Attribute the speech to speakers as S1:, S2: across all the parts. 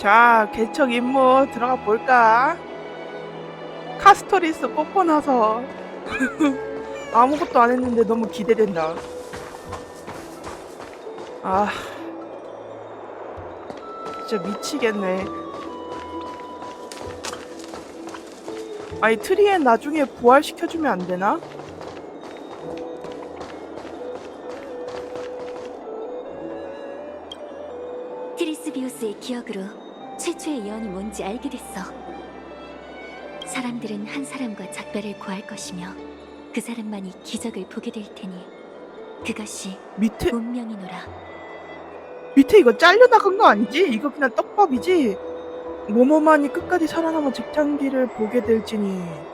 S1: 자, 개척 임무 들어가 볼까? 카스토리스 뽑고 나서 아무것도 안 했는데 너무 기대된다. 아, 진짜 미치겠네. 아니, 트리엔 나중에 부활시켜주면 안 되나?
S2: 트리스비우스의 기억으로 최초의 예언이 뭔지 알게 됐어. 사람들은 한 사람과 작별을 구할 것이며 그 사람만이 기적을 보게 될 테니 그것이
S1: 밑에
S2: 운명이노라.
S1: 이거 잘려나간 거 아니지? 이거 그냥 떡밥이지? 모모만이 끝까지 살아남아 직장기를 보게 될지니.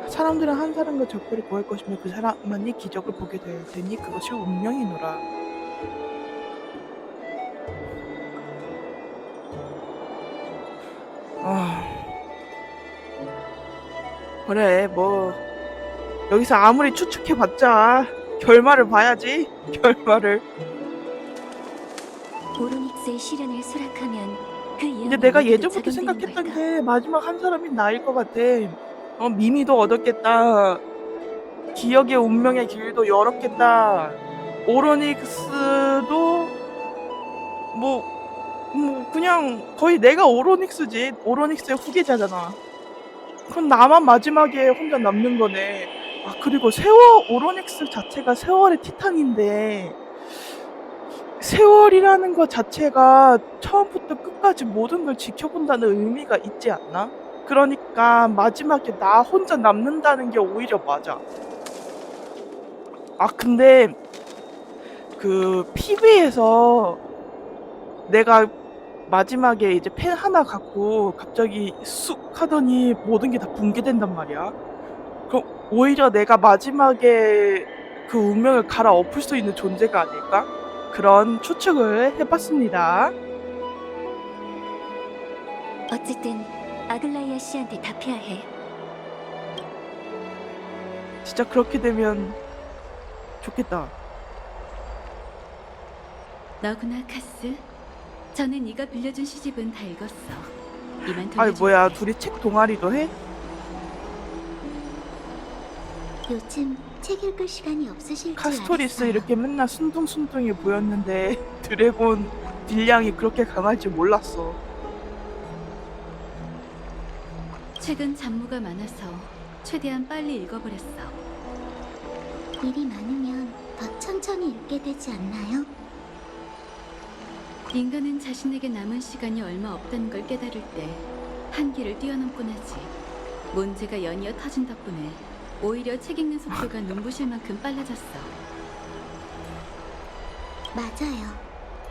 S1: 사람들은 한 사람과 작별을 구할 것이며 그 사람만이 기적을 보게 될 테니 그것이 운명이노라. 아, 그래, 뭐 여기서 아무리 추측해봤자 결말을 봐야지. 결말을.
S2: 오로닉스의 시련을 수락하면 그 예언이
S1: 근데 내가
S2: 모두
S1: 예전부터
S2: 적용되는
S1: 생각했던
S2: 걸까?
S1: 게 마지막 한 사람이 나일 것 같아. 미미도 얻었겠다. 기억의 운명의 길도 열었겠다. 오로닉스도 그냥 거의 내가 오로닉스지. 오로닉스의 후계자잖아. 그럼 나만 마지막에 혼자 남는 거네. 아, 그리고 오로닉스 자체가 세월의 티탄인데 세월이라는 것 자체가 처음부터 끝까지 모든 걸 지켜본다는 의미가 있지 않나? 그러니까 마지막에 나 혼자 남는다는 게 오히려 맞아. 아, 근데 그 PV에서 내가 마지막에 이제 펜 하나 갖고 갑자기 쑥 하더니 모든 게 다 붕괴된단 말이야. 그럼 오히려 내가 마지막에 그 운명을 갈아엎을 수 있는 존재가 아닐까? 그런 추측을 해봤습니다.
S2: 어쨌든 아글라이아 씨한테 답해야 해.
S1: 진짜 그렇게 되면 좋겠다.
S3: 너구나 카스. 저는 네가 빌려준 시집은 다 읽었어. 이만
S1: 아니,
S3: 돌려줄게.
S1: 뭐야, 둘이 책 동아리도 해?
S2: 요즘 책 읽을 시간이 없으실 줄
S1: 카스토리스
S2: 알았어요.
S1: 이렇게 맨날 순둥순둥해 보였는데 드래곤 딜량이 그렇게 강할 줄 몰랐어.
S3: 최근 잡무가 많아서 최대한 빨리 읽어버렸어.
S2: 일이 많으면 더 천천히 읽게 되지 않나요?
S3: 인간은 자신에게 남은 시간이 얼마 없다는 걸 깨달을 때 한계를 뛰어넘곤 하지. 문제가 연이어 터진 덕분에 오히려 책 읽는 속도가 눈부실 만큼 빨라졌어.
S2: 맞아요.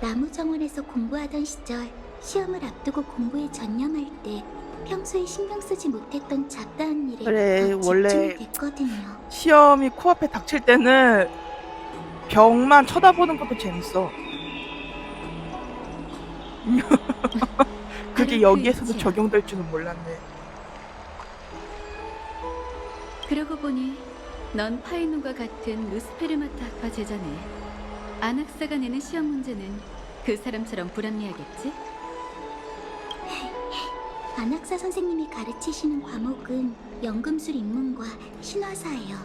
S2: 나무정원에서 공부하던 시절 시험을 앞두고 공부에 전념할 때 평소에 신경 쓰지 못했던 잡다한 일에
S1: 그래,
S2: 더
S1: 원래
S2: 집중이 됐거든요.
S1: 시험이 코앞에 닥칠 때는 벽만 쳐다보는 것도 재밌어. 그게
S3: 바로
S1: 여기에서도
S3: 그 위치야.
S1: 적용될 줄은 몰랐네.
S3: 그러고 보니 넌 파이논과 같은 루스페르마트 학파 제자네. 안학사가 내는 시험 문제는 그 사람처럼 불합리하겠지?
S2: 안학사 선생님이 가르치시는 과목은 연금술 입문과 신화사예요.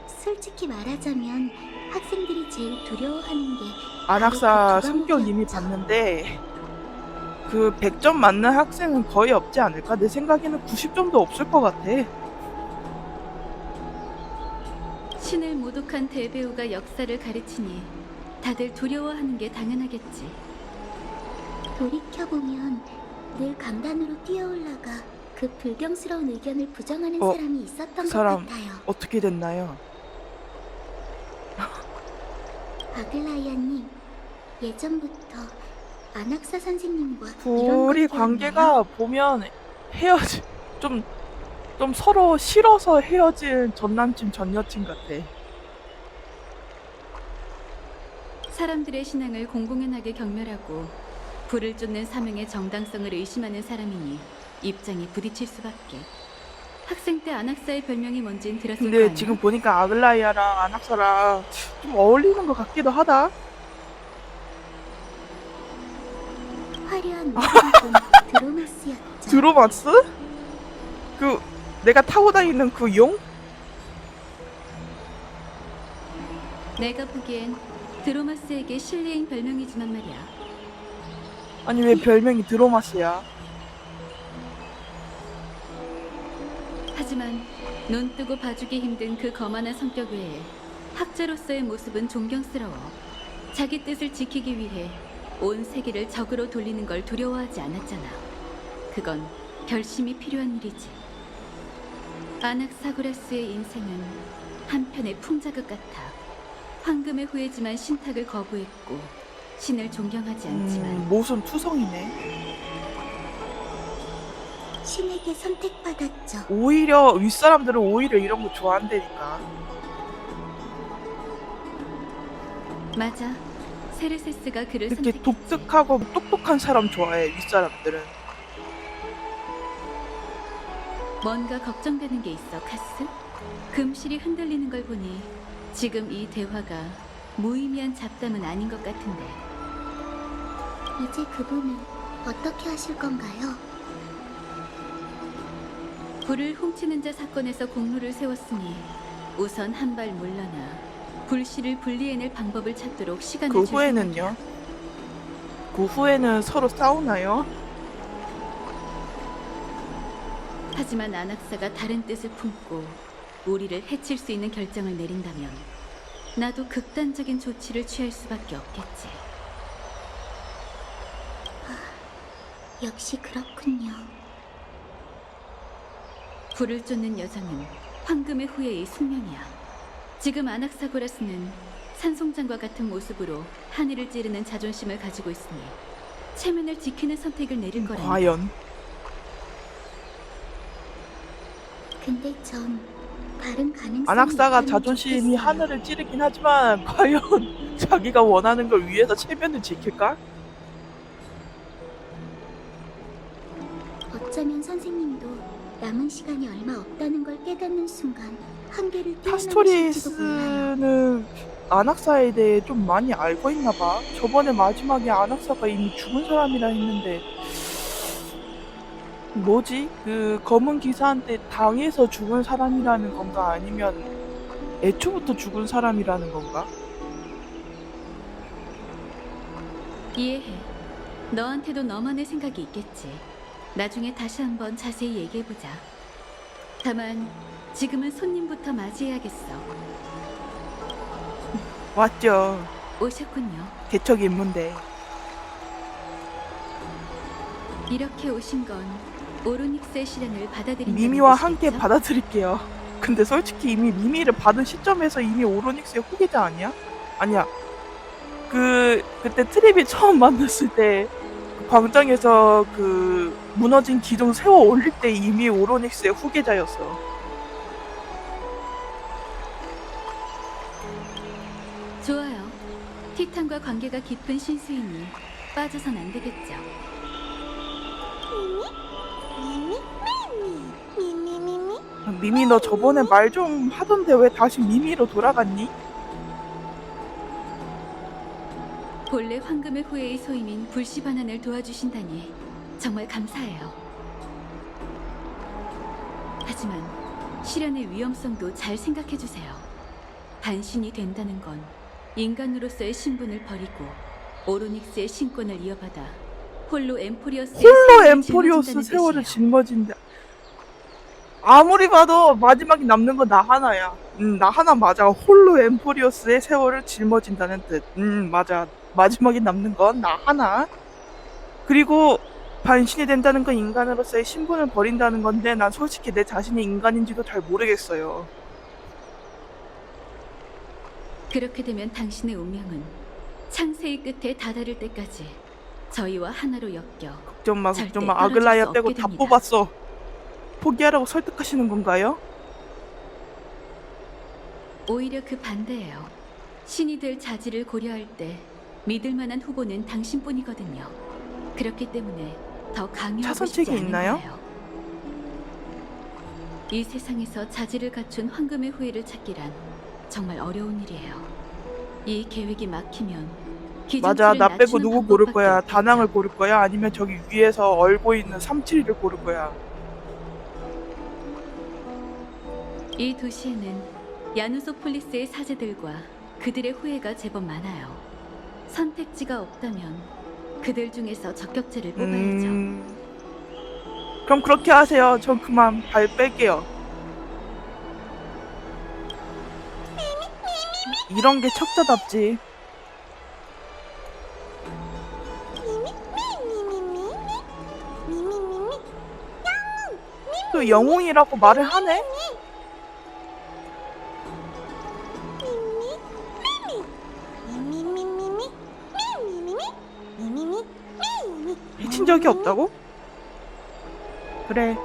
S2: 솔직히 말하자면 학생들이 제일 두려워하는 게
S1: 안학사
S2: 바로 그
S1: 성격 이미
S2: 과목이었죠.
S1: 봤는데 그 100점 맞는 학생은 거의 없지 않을까? 내 생각에는 90점도 없을 것 같아.
S3: 신을 모독한 대배우가 역사를 가르치니 다들 두려워하는 게 당연하겠지.
S2: 돌이켜보면 늘 강단으로 뛰어올라가 그 불경스러운 의견을 부정하는 사람이 있었던
S1: 그
S2: 것
S1: 사람
S2: 같아요.
S1: 어떻게 됐나요?
S2: 아글라이아님, 예전부터 안학사 선생님과
S1: 둘이
S2: 이런 관계였나요?
S1: 관계가 보면 헤어지 좀 서로 싫어서 헤어진 전 남친 전 여친 같아.
S3: 사람들의 신앙을 공공연하게 경멸하고 불을 쫓는 사명의 정당성을 의심하는 사람이니 입장이 부딪힐 수밖에. 학생 때 아낙사의 별명이 뭔진 들었을 거
S1: 근데
S3: 아니야?
S1: 지금 보니까 아글라이아랑 아낙사랑 좀 어울리는 것 같기도 하다.
S2: 화려한 모습은 드로마스였죠.
S1: 드로마스? 그 내가 타고 다니는 그 용?
S3: 내가 보기엔 드로마스에게 실례인 별명이지만 말이야.
S1: 아니 왜 별명이 드로마스야?
S3: 하지만 눈 뜨고 봐주기 힘든 그 거만한 성격 외에 학자로서의 모습은 존경스러워. 자기 뜻을 지키기 위해 온 세계를 적으로 돌리는 걸 두려워하지 않았잖아. 그건 결심이 필요한 일이지. 아낙사고라스의 인생은 한편의 풍자극 같아. 황금의 후예지만 신탁을 거부했고 신을 존경하지 않지만
S1: 모순 투성이네.
S2: 신에게 선택받았죠.
S1: 오히려 윗사람들은 오히려 이런 거 좋아한다니까.
S3: 맞아. 세르세스가 그를
S1: 이렇게
S3: 선택했지.
S1: 독특하고 똑똑한 사람 좋아해, 윗사람들은.
S3: 뭔가 걱정되는 게 있어, 카스? 금실이 흔들리는 걸 보니 지금 이 대화가 무의미한 잡담은 아닌 것 같은데.
S2: 이제 그분은 어떻게 하실 건가요?
S3: 불을 훔치는 자 사건에서 공로를 세웠으니 우선 한 발 물러나 불씨를 분리해낼 방법을 찾도록 시간을
S1: 그
S3: 줄
S1: 후에는요?
S3: 생각이야.
S1: 그 후에는 서로 싸우나요?
S3: 하지만 아낙사가 다른 뜻을 품고 우리를 해칠 수 있는 결정을 내린다면 나도 극단적인 조치를 취할 수밖에 없겠지.
S2: 역시 그렇군요.
S3: 불을 쫓는 여정은 황금의 후예의 숙명이야. 지금 아낙사고라스는 산송장과 같은 모습으로 하늘을 찌르는 자존심을 가지고 있으니 체면을 지키는 선택을 내릴 거라니.
S1: 과연?
S2: 근데 전 다른 가능성이
S1: 아낙사가
S2: 있다면
S1: 자존심이
S2: 좋겠어요.
S1: 하늘을 찌르긴 하지만 과연 자기가 원하는 걸 위해서 체면을 지킬까?
S2: 어쩌면 선생님도 남은 시간이 얼마 없다는 걸 깨닫는 순간 한계를 뛰어넘으실지도 몰라요.
S1: 카스토리스는 아낙사에 대해 좀 많이 알고 있나 봐. 저번에 마지막에 아낙사가 이미 죽은 사람이라 했는데 뭐지? 그 검은 기사한테 당해서 죽은 사람이라는 건가? 아니면 애초부터 죽은 사람이라는 건가?
S3: 이해해. 너한테도 너만의 생각이 있겠지. 나중에 다시 한번 자세히 얘기해보자. 다만 지금은 손님부터 맞이해야겠어.
S1: 맞죠.
S3: 오셨군요.
S1: 개척이 있는데.
S3: 이렇게 오신 건 오로닉스의 시련을 받아들인다는
S1: 미미와
S3: 뜻이겠죠?
S1: 함께 받아들일게요. 근데 솔직히 이미 미미를 받은 시점에서 이미 오로닉스의 후계자 아니야? 아니야. 그때 트립이 처음 만났을 때 광장에서 그 무너진 기둥 세워 올릴 때 이미 오로닉스의 후계자였어.
S3: 좋아요. 티탄과 관계가 깊은 신수이니 빠져선 안 되겠죠.
S1: 미미 너 저번에 말 좀 하던데 왜 다시 미미로 돌아갔니?
S3: 본래 황금의 후예의 소임인 불씨 반환을 도와주신다니 정말 감사해요. 하지만 시련의 위험성도 잘 생각해주세요. 반신이 된다는 건 인간으로서의 신분을 버리고 오로닉스의 신권을 이어받아 홀로 엠포리어스의
S1: 홀로
S3: 세월을
S1: 엠포리오스
S3: 짊어진다는
S1: 세월을
S3: 뜻이에요.
S1: 짊어진다. 아무리 봐도 마지막에 남는 건 나 하나야. 나 하나 맞아. 홀로 엠포리오스의 세월을 짊어진다는 뜻. 맞아. 마지막에 남는 건 나 하나. 그리고 반신이 된다는 건 인간으로서의 신분을 버린다는 건데 난 솔직히 내 자신이 인간인지도 잘 모르겠어요.
S3: 그렇게 되면 당신의 운명은 창세의 끝에 다다를 때까지 저희와 하나로 엮여
S1: 걱정 마,
S3: 절대
S1: 걱정 마.
S3: 떨어질
S1: 아글라이아
S3: 수
S1: 빼고
S3: 없게
S1: 다
S3: 됩니다.
S1: 뽑았어. 포기하라고 설득하시는 건가요?
S3: 오히려 그 반대예요. 신이 될 자질을 고려할 때 믿을 만한 후보는 당신뿐이거든요. 그렇기 때문에 더 강요하고 싶지
S1: 차선책이
S3: 않은
S1: 있나요?
S3: 거예요. 이 세상에서 자질을 갖춘 황금의 후예를 찾기란 정말 어려운 일이에요. 이 계획이 막히면
S1: 맞아,
S3: 기준치를
S1: 나 빼고
S3: 낮추는
S1: 누구 고를
S3: 방법밖에
S1: 거야?
S3: 없겠죠.
S1: 다낭을 고를 거야? 아니면 저기 위에서 얼고 있는 372를 고를 거야?
S3: 이 도시에는 야누소폴리스의 사제들과 그들의 후예가 제법 많아요. 선택지가 없다면 그들 중에서 적격자를 뽑아야죠.
S1: 그럼 그렇게 하세요. 전 그만 발 뺄게요. 이런 게 척자답지. 또 영웅이라고 말을 하네? 해친 적이 없다고? 그래.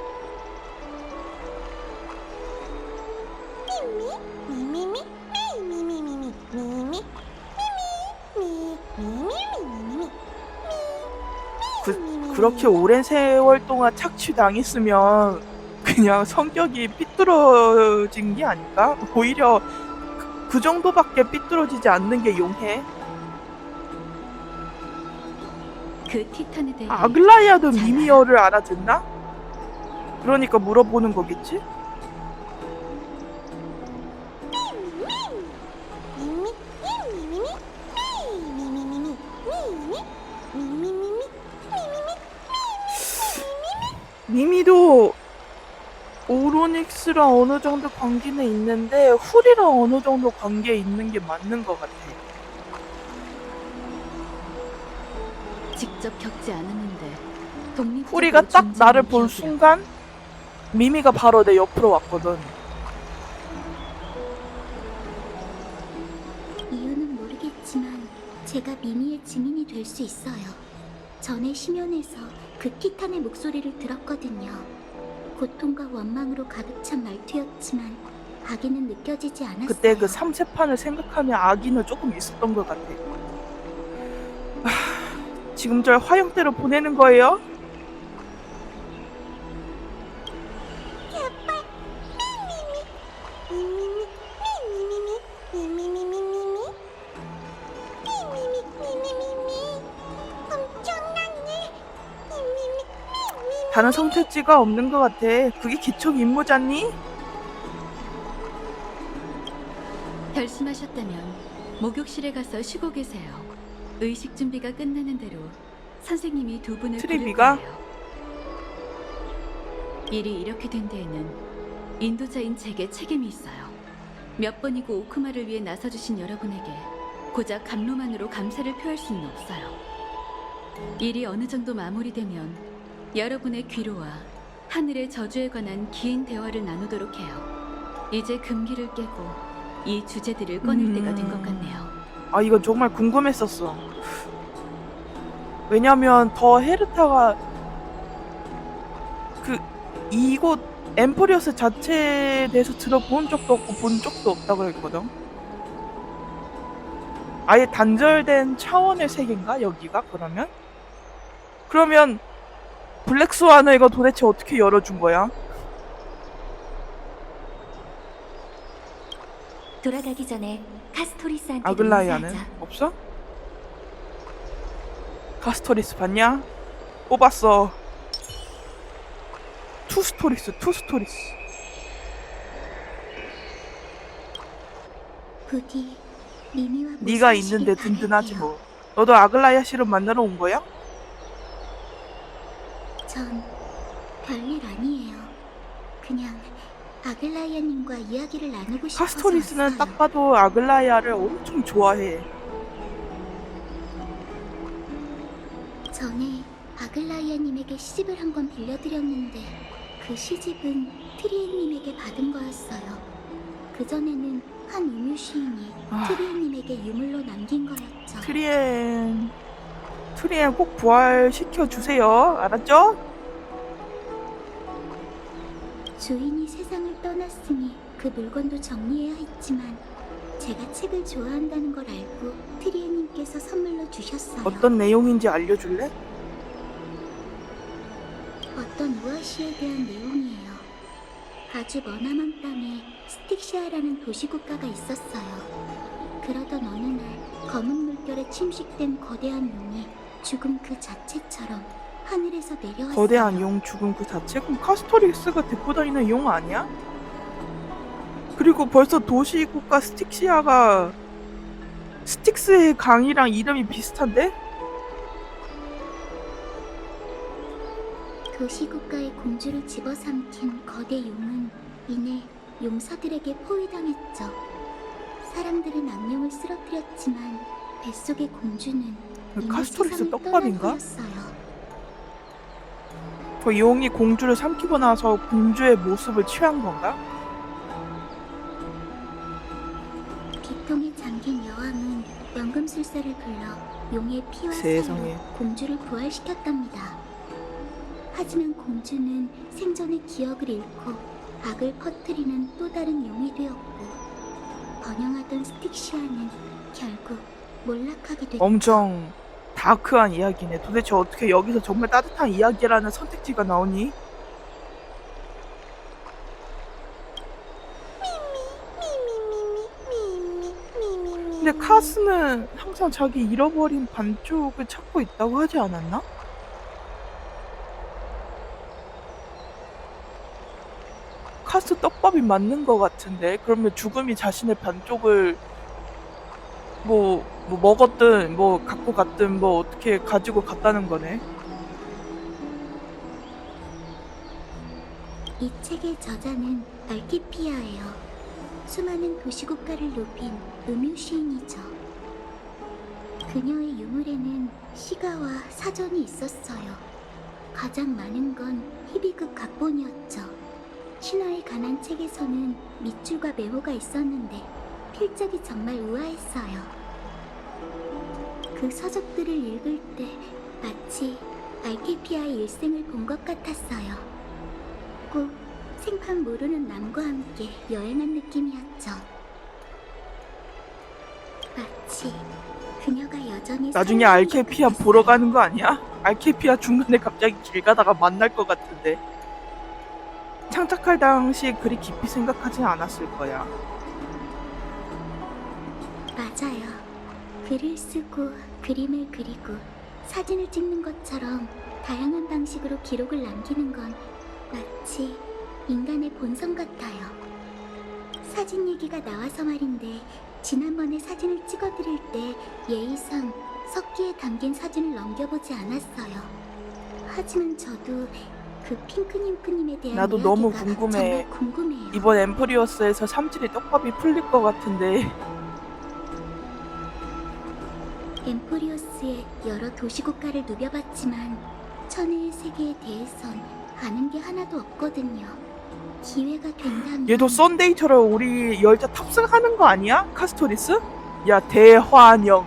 S1: 그렇게 오랜 세월 동안 착취당했으면 그냥 성격이 삐뚤어진 게 아닐까? 오히려 그 정도밖에 삐뚤어지지 않는 게 용해.
S3: 그 티탄에 대해
S1: 아글라이아도
S3: 잘
S1: 미미어를 알아듣나? 그러니까 물어보는 거겠지? 미미도 오로닉스랑 어느 정도 관계는 있는데 훌이랑 어느 정도 관계 있는 게 맞는 것 같아.
S3: 직접 겪지 않았는데 독립적으로
S1: 훌이가 딱
S3: 존재하는
S1: 나를 본
S3: 기억이라고.
S1: 순간 미미가 바로 내 옆으로 왔거든.
S2: 이유는 모르겠지만 제가 미미의 증인이 될 수 있어요. 전에 심연에서 그 티탄의 목소리를 들었거든요. 고통과 원망으로 가득 찬 말투였지만 악의는 느껴지지 않았어요.
S1: 그때 그 3세판을 생각하면 악의는 조금 있었던 것 같아. 지금 절 화염대로 보내는 거예요? 다른 선택지가 없는 것 같아. 그게 기척 임무잖니?
S3: 결심하셨다면 목욕실에 가서 쉬고 계세요. 의식 준비가 끝나는 대로 선생님이 두 분을 부를
S1: 트리비가?
S3: 거예요. 일이 이렇게 된 데에는 인도자인 제게 책임이 있어요. 몇 번이고 오크마를 위해 나서주신 여러분에게 고작 감로만으로 감사를 표할 수는 없어요. 일이 어느 정도 마무리되면 여러분의 귀로와 하늘의 저주에 관한 긴 대화를 나누도록 해요. 이제 금기를 깨고 이 주제들을 꺼낼 때가 된 것 같네요.
S1: 아, 이건 정말 궁금했었어. 왜냐면 더 헤르타가 그 이곳 엠포리어스 자체에 대해서 들어본 적도 없고 본 적도 없다고 했거든. 아예 단절된 차원의 세계인가 여기가? 그러면 블랙스완을 이거 도대체 어떻게 열어준 거야?
S2: 돌아가기 전에 카스토리스한테
S1: 아글라이아는 없어? 카스토리스 봤냐? 뽑았어. 투스토리스.
S2: 부디 미미와
S1: 네가
S2: 무사하시길
S1: 있는데 든든하지
S2: 바랄게요.
S1: 뭐. 너도 아글라이아 씨를 만나러 온 거야?
S2: 전 별일 아니에요. 그냥 아글라이아님과 이야기를 나누고 싶어서
S1: 카스토리스는
S2: 왔어요.
S1: 딱 봐도 아글라이아를 엄청 좋아해.
S2: 전에 아글라이아님에게 시집을 한 권 빌려드렸는데 그 시집은 트리엔님에게 받은 거였어요. 그전에는 한 우뮤 시인이 트리엔님에게 유물로 남긴 거였죠.
S1: 트리엔 꼭 부활시켜 주세요. 알았죠?
S2: 주인이 세상을 떠났으니 그 물건도 정리해야 했지만 제가 책을 좋아한다는 걸 알고 트리엔님께서 선물로 주셨어요.
S1: 어떤 내용인지 알려줄래?
S2: 어떤 우아시에 대한 내용이에요. 아주 머나먼 땅에 스틱시아라는 도시국가가 있었어요. 그러던 어느 날 검은 물결에 침식된 거대한 용이 죽음 그 자체처럼 하늘에서 내려왔어요.
S1: 거대한 용 죽음 그 자체? 그럼 카스토리스가 데리고 다니는 용 아니야? 그리고 벌써 도시국가 스틱시아가 스틱스의 강이랑 이름이 비슷한데?
S2: 도시국가의 공주를 집어삼킨 거대 용은 이내 용사들에게 포위당했죠. 사람들은 악령을 쓰러뜨렸지만 뱃속의 공주는 이미
S1: 카스토리스
S2: 세상을
S1: 떡밥인가?
S2: 떠난 후였어요.
S1: 그 용이 공주를 삼키고 나서 공주의 모습을 취한 건가?
S2: 비통에 잠긴 여왕은 연금술사를 불러 용의 피와
S1: 세상에.
S2: 살로 공주를 부활시켰답니다. 하지만 공주는 생전의 기억을 잃고 악을 퍼뜨리는 또 다른 용이 되었고 번영하던 스틱시아는 결국 몰락하게 됐죠.
S1: 엄청 다크한 이야기네. 도대체 어떻게 여기서 정말 따뜻한 이야기라는 선택지가 나오니? 근데 카스는 항상 자기 잃어버린 반쪽을 찾고 있다고 하지 않았나? 카스 떡밥이 맞는 것 같은데 그러면 죽음이 자신의 반쪽을 뭐 먹었든 뭐 갖고 갔든 뭐 어떻게 가지고 갔다는 거네.
S2: 이 책의 저자는 알키피아예요. 수많은 도시국가를 높인 음유 시인이죠. 그녀의 유물에는 시가와 사전이 있었어요. 가장 많은 건 히비급 각본이었죠. 신화에 관한 책에서는 밑줄과 메모가 있었는데 필적이 정말 우아했어요. 그 서적들을 읽을 때 마치 알키피아의 일생을 본 것 같았어요. 꼭 생판 모르는 남과 함께 여행한 느낌이었죠. 마치 그녀가 여전히
S1: 나중에
S2: 살아있는 것
S1: 알케피아
S2: 같았어요.
S1: 보러 가는 거 아니야? 알케피아 중간에 갑자기 길 가다가 만날 것 같은데. 창작할 당시 그리 깊이 생각하진 않았을 거야.
S2: 맞아요. 글을 쓰고 그림을 그리고 사진을 찍는 것처럼 다양한 방식으로 기록을 남기는 건 마치 인간의 본성 같아요. 사진 얘기가 나와서 말인데 지난번에 사진을 찍어드릴 때 예의상 석기에 담긴 사진을 넘겨보지 않았어요. 하지만 저도 그 핑크님크님에 대한
S1: 나도
S2: 이야기가
S1: 너무 궁금해.
S2: 정말 궁금해요.
S1: 이번 엠프리어스에서 삼질이 떡밥이 풀릴 것 같은데.
S2: 엠포리오스의 여러 도시국가를 누벼봤지만 천혜의 세계에 대해선 아는 게 하나도 없거든요. 기회가 된다면
S1: 얘도 썬데이처럼 우리 열차 탑승하는 거 아니야? 카스토리스? 야 대환영.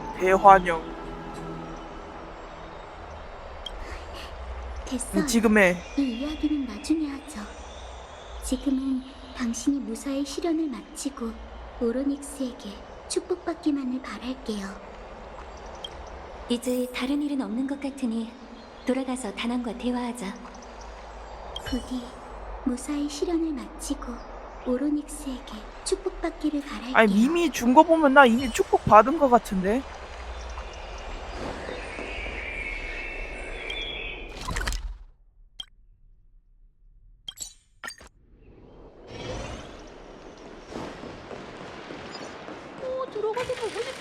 S2: 됐어요.
S1: 지금 해.
S2: 이 이야기는 나중에 하죠. 지금은 당신이 무사히 시련을 마치고 오로닉스에게 축복받기만을 바랄게요.
S4: 이제 다른 일은 없는 것 같으니 돌아가서 다낭과 대화하자.
S2: 부디 무사히 시련을 마치고 오로닉스에게 축복받기를 바랄게요.
S1: 아니 미미 준 거 보면 나 이미 축복 받은 거 같은데.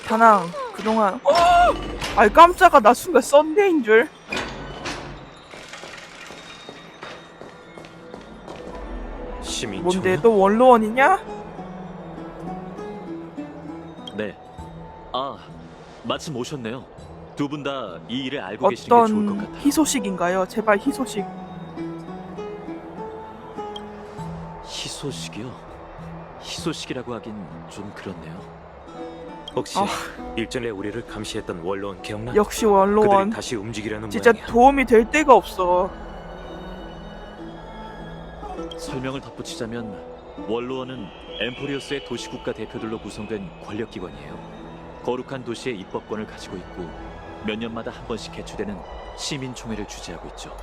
S1: 다낭 그동안 아이 깜짝아 나 순간 썬데이인 줄.
S5: 시민
S1: 뭔데
S5: 청년?
S1: 또 원로원이냐?
S5: 네. 아, 마침 오셨네요. 두 분 다 이 일을 알고 계시는 게 좋을 것
S1: 어떤
S5: 같아요.
S1: 희소식인가요? 제발 희소식.
S5: 희소식이요? 희소식이라고 하긴 좀 그렇네요. 혹시
S1: 아.
S5: 일전에 우리를 감시했던 원로원 기억나?
S1: 역시
S5: 그들이
S1: 원로원.
S5: 다시 움직이려는
S1: 진짜
S5: 모양이야.
S1: 도움이 될 데가 없어.
S5: 설명을 덧붙이자면 원로원은 엠포리오스의 도시국가 대표들로 구성된 권력기관이에요. 거룩한 도시의 입법권을 가지고 있고 몇 년마다 한 번씩 개최되는 시민총회를 주재하고 있죠.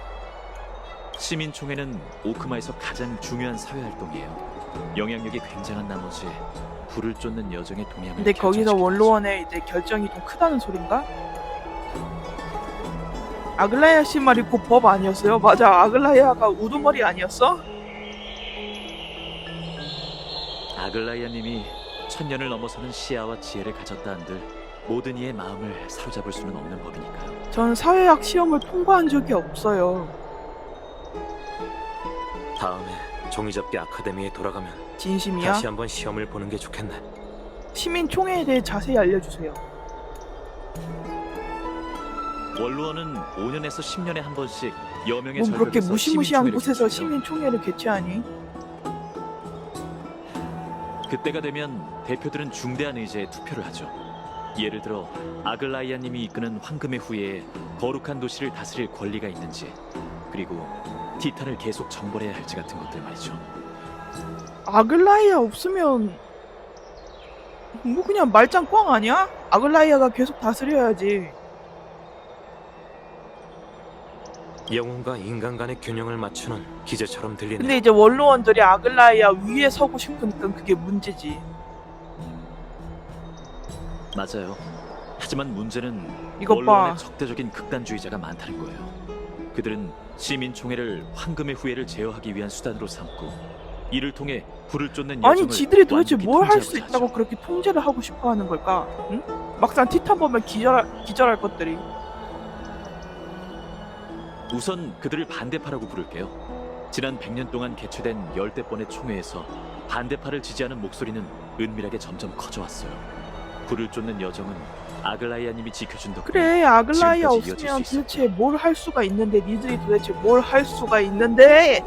S5: 시민총회는 오크마에서 가장 중요한 사회활동이에요. 영향력이 굉장한 나머지 불을 쫓는 여정의 동향을
S1: 근데 거기서
S5: 결정시키는
S1: 원로원의 이제 결정이 더 크다는 소린가? 아글라이아 씨 말이 곧 법 아니었어요? 맞아, 아글라이아가 우두머리 아니었어?
S5: 거죠. 아글라이아님이 천년을 넘어서는 시야와 지혜를 가졌다 한들 모든 이의 마음을 사로잡을 수는 없는 법이니까요.
S1: 전 사회학 시험을 통과한 적이 없어요.
S6: 다음에 종이접기 아카데미에 돌아가면
S1: 진심이야?
S6: 다시 한번 시험을 보는 게 좋겠네.
S1: 시민총회에 대해 자세히 알려주세요.
S5: 원로원은 5년에서 10년에 한 번씩 여명의
S1: 뭐 그렇게
S5: 절벽에서
S1: 무시무시한
S5: 시민총회를
S1: 곳에서
S5: 개최해요.
S1: 시민총회를 개최하니?
S5: 그때가 되면 대표들은 중대한 의제에 투표를 하죠. 예를 들어 아글라이아님이 이끄는 황금의 후예에 거룩한 도시를 다스릴 권리가 있는지, 그리고 티탄을 계속 정벌해야 할지 같은 것들 말이죠.
S1: 아글라이아 없으면 뭐 그냥 말짱 꽝 아니야? 아글라이아가 계속 다스려야지.
S6: 영혼과 인간 간의 균형을 맞추는 기제처럼 들리네.
S1: 근데 이제 원로원들이 아글라이아 위에 서고 싶으니까 그게 문제지.
S5: 맞아요. 하지만 문제는
S1: 이것
S5: 원로원에
S1: 봐.
S5: 적대적인 극단주의자가 많다는 거예요. 그들은 시민총회를 황금의 후예를 제어하기 위한 수단으로 삼고 이를 통해 불을 쫓는 여정을
S1: 아니 지들이 도대체
S5: 완벽히
S1: 뭘 할 수
S5: 통제하고자
S1: 있다고
S5: 하죠.
S1: 그렇게 통제를 하고 싶어 하는 걸까? 응? 막상 티탄 보면 기절할 것들이.
S5: 우선 그들을 반대파라고 부를게요. 지난 100년 동안 개최된 열대 번의 총회에서 반대파를 지지하는 목소리는 은밀하게 점점 커져왔어요. 불을 쫓는 여정은 아글라이아님이 지켜준 덕분에
S1: 그래, 아글라이아
S5: 지금까지 이어질
S1: 없으면
S5: 수
S1: 도대체 뭘 할 수가 있는데, 니들이 도대체 뭘 할 수가 있는데?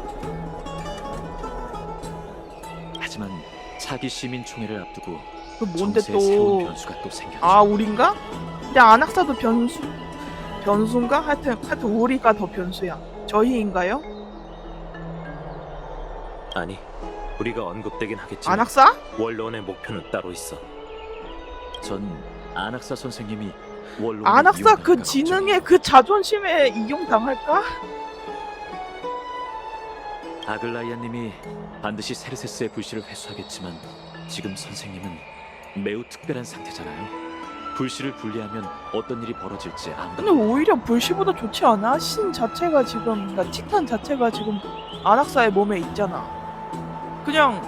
S5: 하지만 차기 시민총회를 앞두고
S1: 그 뭔데
S5: 정세의 새로운
S1: 또?
S5: 변수가 또 생겼죠.
S1: 아, 우린가? 근데 안악사도 변수인가? 하여튼 우리가 더 변수야. 저희인가요?
S6: 아니, 우리가 언급되긴 하겠지만
S1: 안악사?
S6: 원로원의 목표는 따로 있어.
S5: 전 안학사 선생님이 원로
S1: 안악사 그 지능에 그 자존심에 이용당할까?
S5: 아글라이아님이 반드시 세르세스의 불씨를 회수하겠지만 지금 선생님은 매우 특별한 상태잖아요. 불씨를 분리하면 어떤 일이 벌어질지 아무도
S1: 근데 오히려 불씨보다 좋지 않아? 신 자체가 지금, 그러니까 티탄 자체가 지금 안악사의 몸에 있잖아. 그냥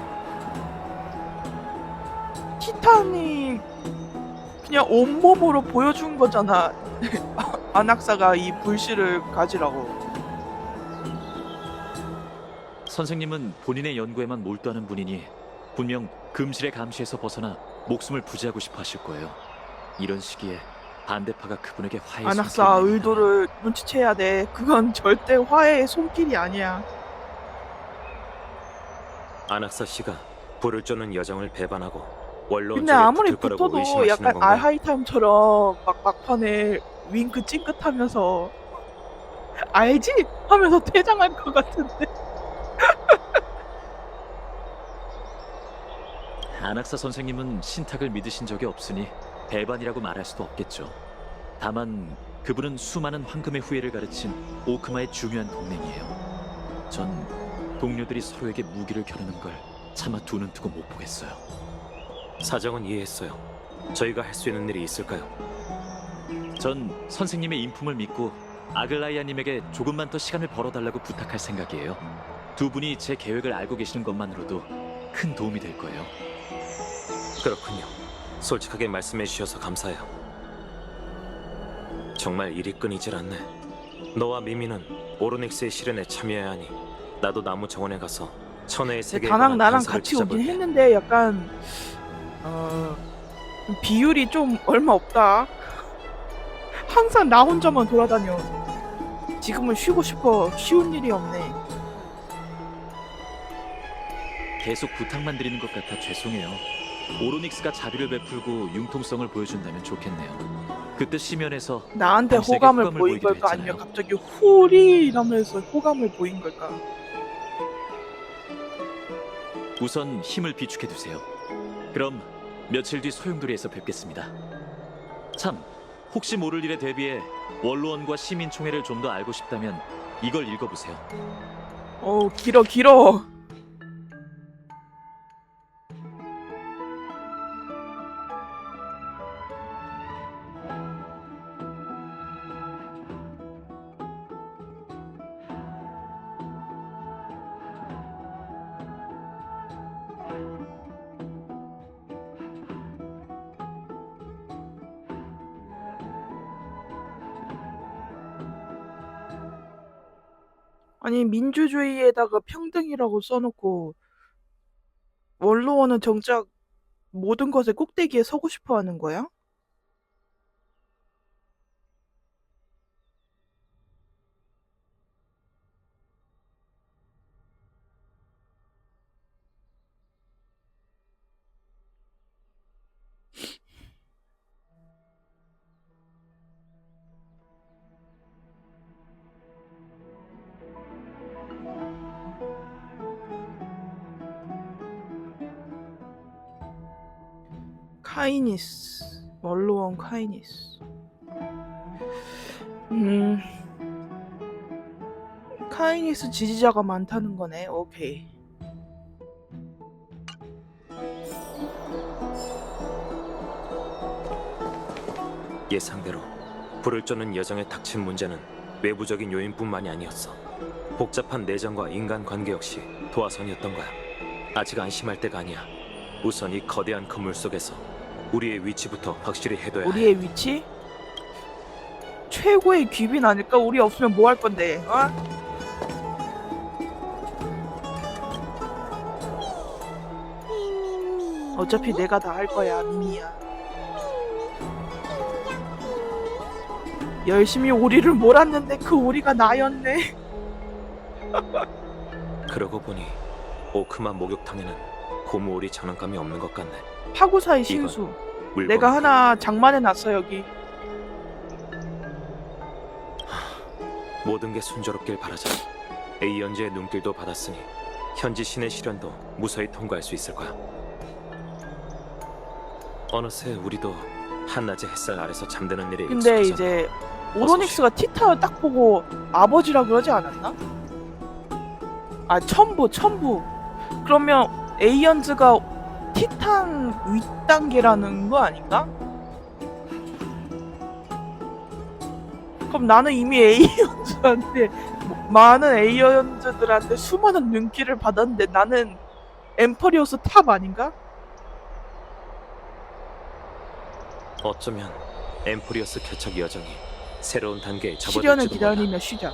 S1: 티탄이 그냥 온몸으로 보여준 거잖아. 안악사가 이 불씨를 가지라고.
S5: 선생님은 본인의 연구에만 몰두하는 분이니 분명 금실의 감시에서 벗어나 목숨을 부지하고 싶어 하실 거예요. 이런 시기에 반대파가 그분에게 화해의
S1: 안악사
S5: 손길을 내민다면
S1: 의도를 눈치채야 돼. 그건 절대 화해의 손길이 아니야.
S6: 안악사 씨가 불을 쫓는 여정을 배반하고 원로원
S1: 근데
S6: 쪽에
S1: 아무리
S6: 붙을 거라고
S1: 붙어도
S6: 의심하시는
S1: 약간
S6: 건가요?
S1: 알하이타임처럼 막 막판에 윙크 찡긋하면서 알지? 하면서 퇴장할 것 같은데.
S5: 안학사 선생님은 신탁을 믿으신 적이 없으니 배반이라고 말할 수도 없겠죠. 다만 그분은 수많은 황금의 후예를 가르친 오크마의 중요한 동맹이에요. 전 동료들이 서로에게 무기를 겨루는 걸 차마 두 눈 뜨고 못 보겠어요.
S6: 사정은 이해했어요. 저희가 할 수 있는 일이 있을까요?
S5: 전 선생님의 인품을 믿고 아글라이아님에게 조금만 더 시간을 벌어달라고 부탁할 생각이에요. 두 분이 제 계획을 알고 계시는 것만으로도 큰 도움이 될 거예요.
S6: 그렇군요. 솔직하게 말씀해 주셔서 감사해요. 정말 일이 끊이질 않네. 너와 미미는 오로닉스의 실현에 참여해야 하니 나도 나무 정원에 가서 천혜의 세계에
S1: 다낭
S6: 관한
S1: 나랑
S6: 단서를
S1: 같이 오긴
S6: 찾아볼게.
S1: 했는데 약간 비율이 좀 얼마 없다. 항상 나 혼자만 돌아다녀. 지금은 쉬고 싶어. 쉬운 일이 없네.
S5: 계속 부탁만 드리는 것 같아 죄송해요. 오로닉스가 자비를 베풀고 융통성을 보여준다면 좋겠네요. 그때 시면에서
S1: 나한테
S5: 당신에게
S1: 호감을
S5: 호감을
S1: 보인
S5: 보이기로
S1: 걸까?
S5: 했잖아요.
S1: 아니면 갑자기 훌이 이러면서 호감을 보인 걸까?
S5: 우선 힘을 비축해 두세요. 그럼 며칠 뒤 소용돌이에서 뵙겠습니다. 참, 혹시 모를 일에 대비해 원로원과 시민총회를 좀 더 알고 싶다면 이걸 읽어보세요.
S1: 길어 길어. 아니 민주주의에다가 평등이라고 써놓고 원로원은 정작 모든 것의 꼭대기에 서고 싶어 하는 거야? 카이니스. 원로원 카이니스. 카이니스 지지자가 많다는 거네. 오케이.
S6: 예상대로 불을 쫓는 여정에 닥친 문제는 외부적인 요인뿐만이 아니었어. 복잡한 내정과 인간관계 역시 도화선이었던 거야. 아직 안심할 때가 아니야. 우선 이 거대한 건물 속에서 우리의 위치부터 확실히 해둬야 해.
S1: 우리의 위치? 최고의 귀빈 아닐까? 우리 없으면 뭐 할 건데? 어? 어차피 내가 다 할 거야, 미미야. 열심히 오리를 몰았는데 그 오리가 나였네.
S6: 그러고 보니 오크마 목욕탕에는 고무오리 장난감이 없는 것 같네.
S1: 파구사의 신수.
S6: 물건
S1: 내가 하나 장만해놨어 여기.
S6: 모든 게 순조롭길 바라자. 에이언즈의 눈길도 받았으니 현지 신의 시련도 무사히 통과할 수 있을 거야. 어느새 우리도 한낮의 햇살 아래서 잠드는 일에
S1: 근데
S6: 익숙해졌네.
S1: 이제 오로닉스가 티타를 딱 보고 아버지라 그러지 않았나? 아 첨부. 그러면 에이언즈가 티탄 윗단계라는 거 아닌가? 그럼 나는 이미 에이언즈한테 많은 에이언즈들한테 수많은 눈길을 받았는데 나는 엠퍼리오스 탑 아닌가?
S6: 어쩌면 엠프리어스 개척 여정이 새로운 단계에
S1: 시련을
S6: 접어들지도 몰라.
S1: 기다리며 쉬자.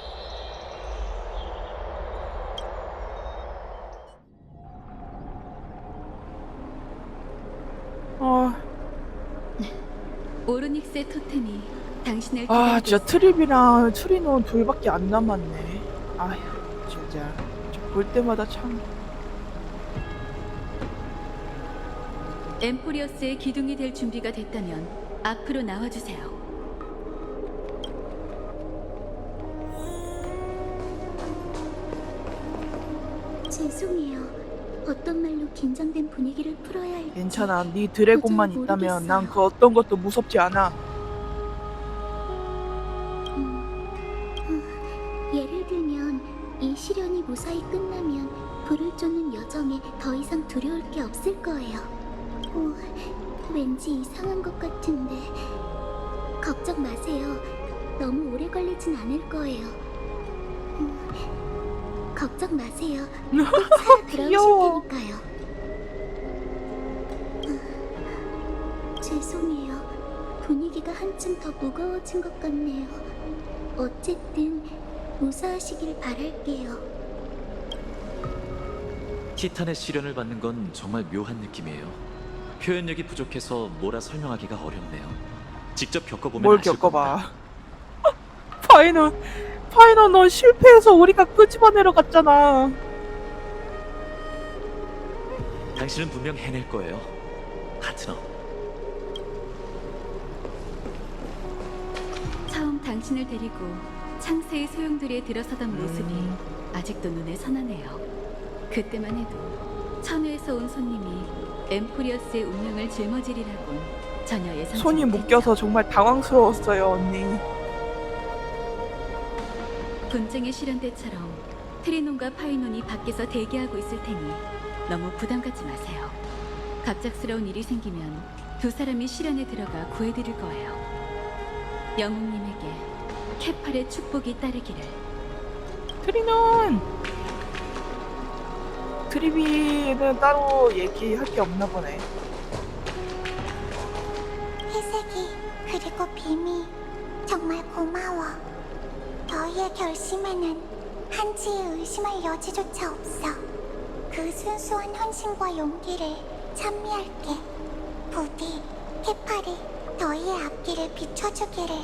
S3: 오르닉스의 토템이 당신을
S1: 아
S3: 기다리고
S1: 진짜
S3: 있어.
S1: 트립이랑 트리노 둘밖에 안 남았네. 아휴 진짜 볼 때마다 참.
S3: 엠포리어스의 기둥이 될 준비가 됐다면 앞으로 나와주세요.
S2: 죄송해요. 어떤 말로 긴장된 분위기를 풀어야 할지.
S1: 괜찮아. 네 드래곤만
S2: 도저히
S1: 있다면
S2: 모르겠어요.
S1: 난 그 어떤 것도 무섭지 않아.
S2: 예를 들면 이 시련이 무사히 끝나면 불을 쫓는 여정에 더 이상 두려울 게 없을 거예요. 왠지 이상한 것 같은데 걱정 마세요. 너무 오래 걸리진 않을 거예요. 걱정 마세요. 꼭 살아
S1: 귀여워.
S2: 들어오실 테니까요. 죄송해요. 분위기가 한층 더 무거워진 것 같네요. 어쨌든 무사하시길 바랄게요.
S5: 티탄의 시련을 받는 건 정말 묘한 느낌이에요. 표현력이 부족해서 뭐라 설명하기가 어렵네요. 직접 겪어보면
S1: 뭘
S5: 아실
S1: 겪어봐.
S5: 겁니다.
S1: 파이너 너 실패해서 우리가 끄집어내러 갔잖아.
S5: 당신은 분명 해낼 거예요, 파트너.
S3: 처음 당신을 데리고 창세의 소용돌이에 들어서던 모습이 아직도 눈에 선하네요. 그때만 해도 천우에서 온 손님이 엠포리어스의 운명을 짊어지리라곤 전혀 예상치
S1: 손이
S3: 못했죠.
S1: 묶여서 정말 당황스러웠어요 언니.
S3: 분쟁의 시련 때처럼 트리논과 파이논이 밖에서 대기하고 있을 테니 너무 부담 갖지 마세요. 갑작스러운 일이 생기면 두 사람이 실현에 들어가 구해드릴 거예요. 영웅님에게 케팔의 축복이 따르기를.
S1: 트리논! 트리비는 따로 얘기할 게 없나 보네.
S2: 회색이 그리고 빔이 정말 고마워. 너희의 결심에는 한치의 의심할 여지조차 없어. 그 순수한 헌신과 용기를 찬미할게. 부디 케팔이 너희의 앞길을 비춰주기를.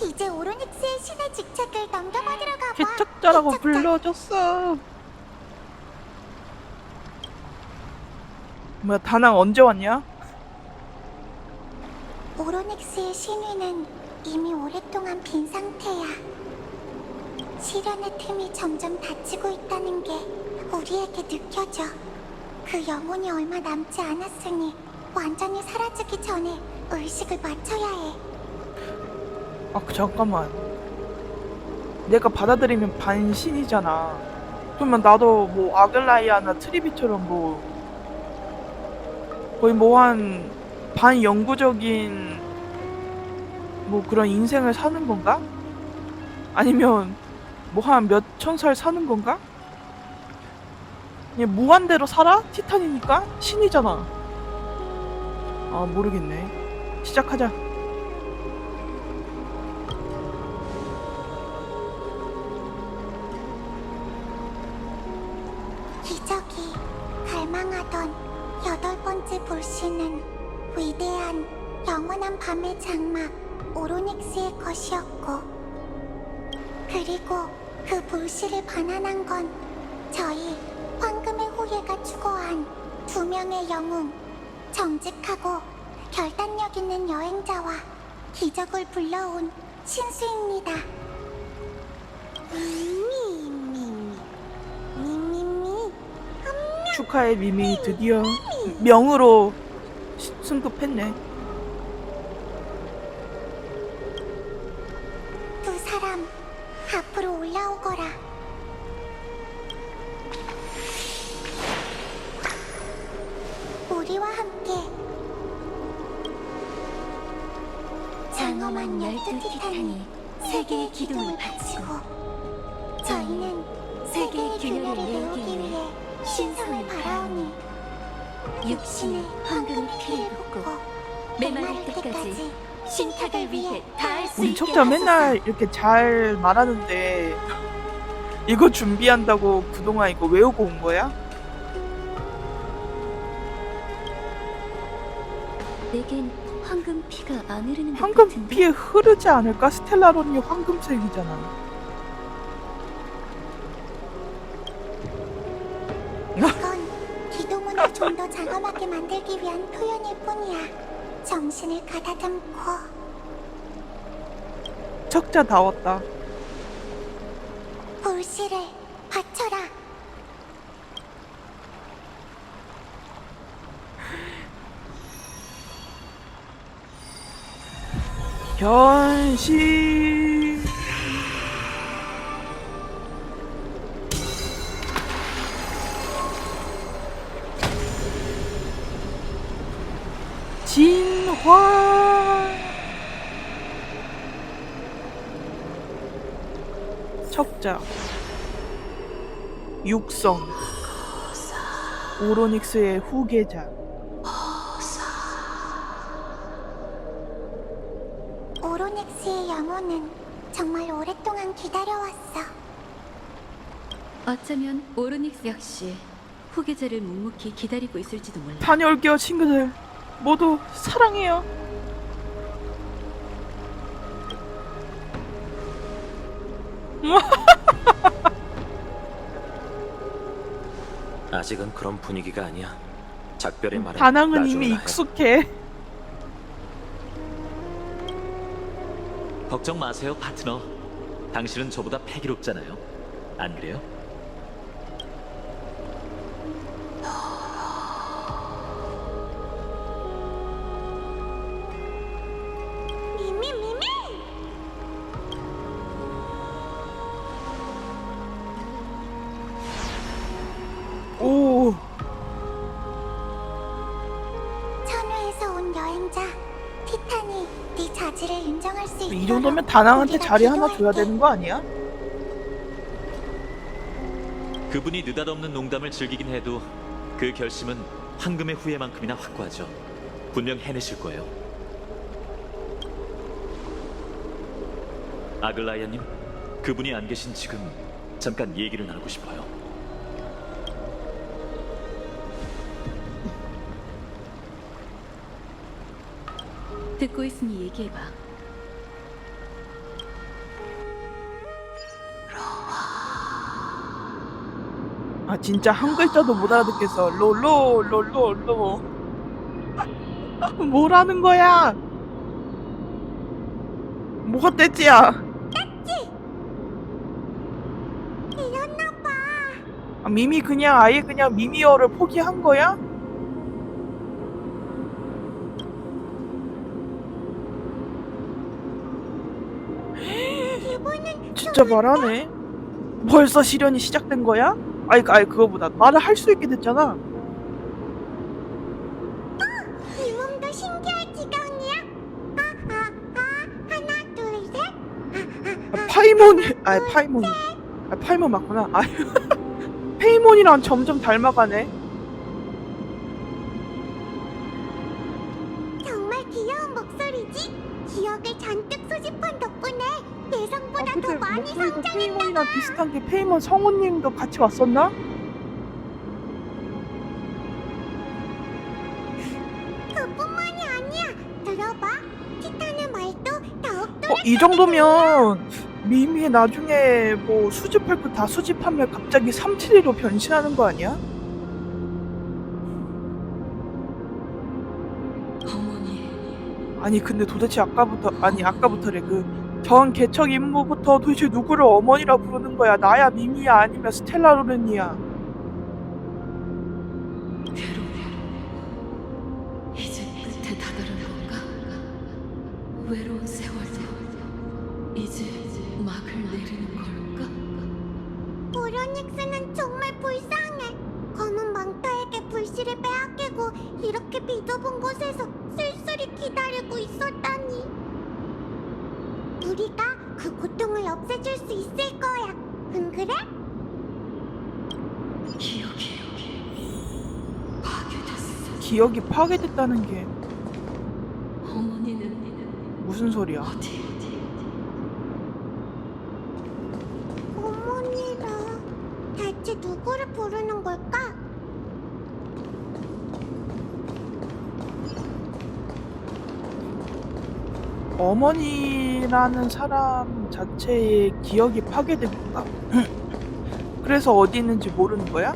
S2: 이제 오로닉스의 신의 직책을 넘겨받으러 가봐.
S1: 개척자라고
S2: 개척자.
S1: 불러줬어. 뭐야, 다낭 언제 왔냐?
S2: 오로닉스의 신위는 이미 오랫동안 빈 상태야. 실현의 틈이 점점 닫히고 있다는 게 우리에게 느껴져. 그 영혼이 얼마 남지 않았으니 완전히 사라지기 전에 의식을 맞춰야 해.
S1: 아, 잠깐만. 내가 받아들이면 반신이잖아. 그러면 나도 뭐 아글라이아나 트리비처럼 뭐 거의 뭐 한 반영구적인 뭐 그런 인생을 사는 건가? 아니면 뭐 한 몇천 살 사는 건가? 그냥 무한대로 살아? 티탄이니까? 신이잖아. 아, 모르겠네. 시작하자.
S2: 기적이 갈망하던 8번째 불씨는 위대한 영원한 밤의 장막 오로닉스의 것이었고, 그리고 그 불씨를 반환한 건 저희 황금의 후예가 추구한 2명의 영웅, 정직하고 결단력 있는 여행자와 기적을 불러온 신수입니다.
S1: 축하해, 미미. 드디어 명으로 승급했네.
S2: 두 사람 앞으로 올라오거라. 우리와 함께 장엄한 12티탄이 세계의 기둥을 바치고 저희는 세계의 균열을 내우기 위해 신성을 바라오니 육신의 황금의 피를 붓고
S4: 메마를 때까지 신탁을 위해 다할 수
S1: 우리
S4: 있게
S1: 척자 맨날 이렇게 잘 말하는데 이거 준비한다고 그동안 이거 외우고 온 거야?
S4: 내겐 황금 피가 안 흐르는 것
S1: 황금
S4: 같은데.
S1: 피에 흐르지 않을까? 스텔라론이 황금색이잖아.
S2: 이건 기도문을 좀 더 장엄하게 만들기 위한 표현일 뿐이야. 정신을 가다듬고
S1: 척자다웠다.
S2: 불씨를 바쳐라.
S1: 변신. 진화. 척자 육성 오로닉스의 후계자.
S2: 오로닉스의 영혼은 정말 오랫동안 기다려왔어.
S3: 어쩌면 오르닉스 역시 후계자를 묵묵히 기다리고 있을지도 몰라.
S1: 다녀올게요, 친구들. 모두 사랑해요.
S6: 아직은 그런 분위기가 아니야. 작별의 말은
S1: 다낭은
S6: 나중에
S1: 이미
S6: 해.
S1: 익숙해.
S5: 걱정 마세요, 파트너. 당신은 저보다 패기롭잖아요. 안 그래요?
S2: 남자 티탄이 네 자질을 인정할 수 있도록
S1: 이 정도면 다낭한테
S2: 우리가
S1: 자리 하나 줘야
S2: 기도할게.
S1: 되는 거 아니야?
S5: 그분이 느닷없는 농담을 즐기긴 해도 그 결심은 황금의 후예만큼이나 확고하죠. 분명 해내실 거예요. 아글라이아님, 그분이 안 계신 지금 잠깐 얘기를 나누고 싶어요.
S3: 듣고 있으니 얘기해봐.
S1: 아 진짜 한 글자도 못 알아듣겠어. 롤롤롤롤로 뭐라는 거야? 뭐가 떼지야?
S2: 이랬나봐.
S1: 아, 미미 그냥 아예 그냥 미미어를 포기한 거야?
S2: 이번엔
S1: 진짜 말하네. 벌써 시련이 시작된 거야? 아니 그거보다 말을 할 수 있게 됐잖아.
S2: 이 몸도 신기할 지경이야. 하나 둘 셋.
S1: 파이몬 맞구나. 아 페이몬이랑 점점 닮아가네.
S2: 정말 귀여운 목소리지. 기억을 잔뜩 수집한 덕분에 예상보다 더 많이
S1: 목소리도
S2: 성장했나
S1: 페이몬이랑 비슷한 게 페이몬 성우님도 같이 왔었나?
S2: 그뿐만이 아니야. 들어봐. 티탄의 말도 더욱
S1: 이 정도면 미미 나중에 뭐 수집할 거 다 수집하면 갑자기 372로 변신하는 거 아니야?
S3: 어머니,
S1: 아니 근데 도대체 아까부터래 그 전 개척 임무부터 도대체 누구를 어머니라 부르는 거야? 나야 미미야 아니면 스텔라 로렌이야?
S3: 이제 끝에 다다른 건가? 외로운 세월도 이제 막을 내리는 걸까?
S2: 브로닉스는 정말 불쌍해. 검은 망토에게 불씨를 빼앗기고 이렇게 비좁은 곳에서 쓸쓸히 기다리고 있었다니. 우리가 그 고통을 없애줄 수 있을 거야. 응 그래?
S3: 기억이 파괴됐어.
S1: 기억이 파괴됐다는 게
S3: 어머니는
S1: 무슨 소리야?
S3: 어디?
S2: 어머니라 대체 누구를 부르는 걸까?
S1: 어머니라는 사람 자체의 기억이 파괴된 건가? 그래서 어디 있는지 모르는 거야?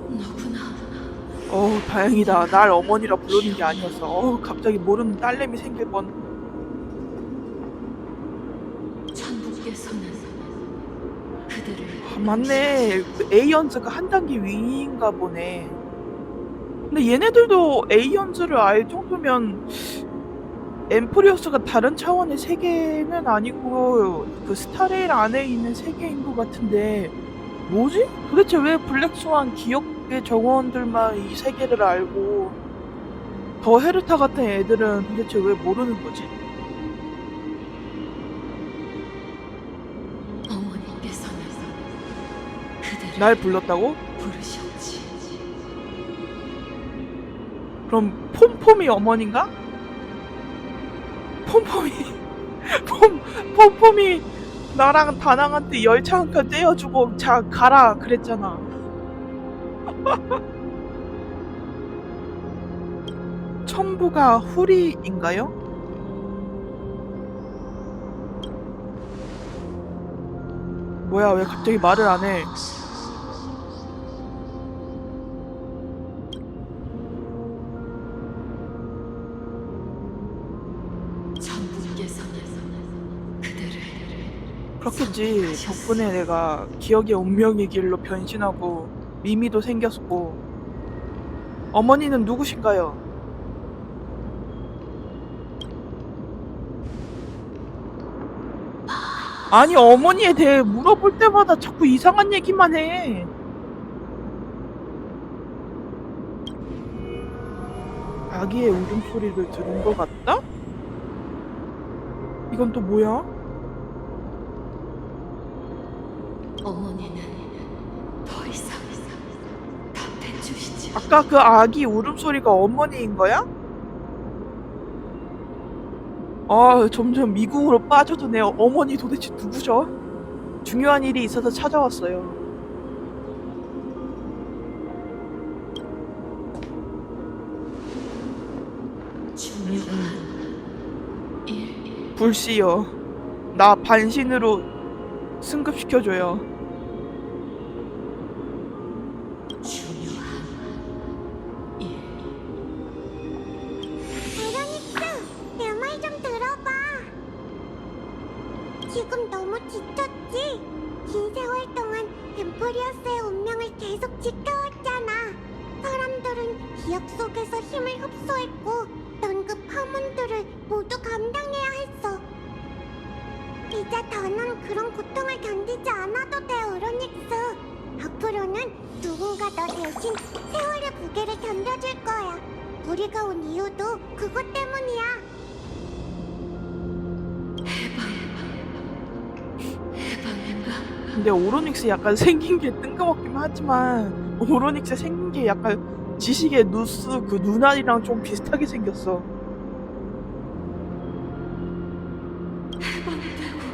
S3: 너구나.
S1: 다행이다. 날 어머니라 부르는 게 아니었어. 갑자기 모르는 딸내미 생길 뻔.
S3: 천부께서는 그대를
S1: 맞네. 그 에이언즈가 한 단계 위인가 보네. 근데 얘네들도 에이언즈를 알 정도면 엠프리오스가 다른 차원의 세계는 아니고 그 스타레일 안에 있는 세계인 것 같은데 뭐지? 도대체 왜 블랙스완 기억의 정원들만 이 세계를 알고 더 헤르타 같은 애들은 도대체 왜 모르는 거지?
S3: 어머니께서는 그대를
S1: 날 불렀다고?
S3: 부르셨지.
S1: 그럼 폼폼이 어머니인가? 폼폼이 나랑 다낭한테 열차 한 칸 떼어주고 자 가라 그랬잖아. 첨부가 후리인가요? 뭐야 왜 갑자기 말을 안 해?
S3: 천부께서는 그대를
S1: 그렇겠지. 덕분에 내가 기억의 운명의 길로 변신하고 미미도 생겼고. 어머니는 누구신가요? 아니 어머니에 대해 물어볼 때마다 자꾸 이상한 얘기만 해. 아기의 울음소리를 들은 것 같다? 이건 또 뭐야?
S3: 어머니는 더 이상 답해 주시지.
S1: 아까 그 아기 울음소리가 어머니인 거야? 아, 점점 미국으로 빠져드네요. 어머니 도대체 누구죠? 중요한 일이 있어서 찾아왔어요. 불씨요. 나 반신으로 승급시켜줘요.
S2: 베로닉스, 내 말 좀 들어봐. 지금 너무 지쳤지? 긴 세월 동안 엠포리어스의 운명을 계속 지켜왔잖아. 사람들은 기억 속에서 힘을 흡수했고 넌 그 파문들을 모두 감당해야 했어. 이제 더는 그런 고통을 견디지 않아도 돼, 오로닉스. 앞으로는 누군가 너 대신 세월의 무게를 견뎌줄 거야. 우리가 온 이유도 그것 때문이야.
S1: 근데 오로닉스 약간 생긴 게 뜬금없긴 하지만 오로닉스 생긴 게 약간 지식의 누스 그 누나리랑 좀 비슷하게 생겼어.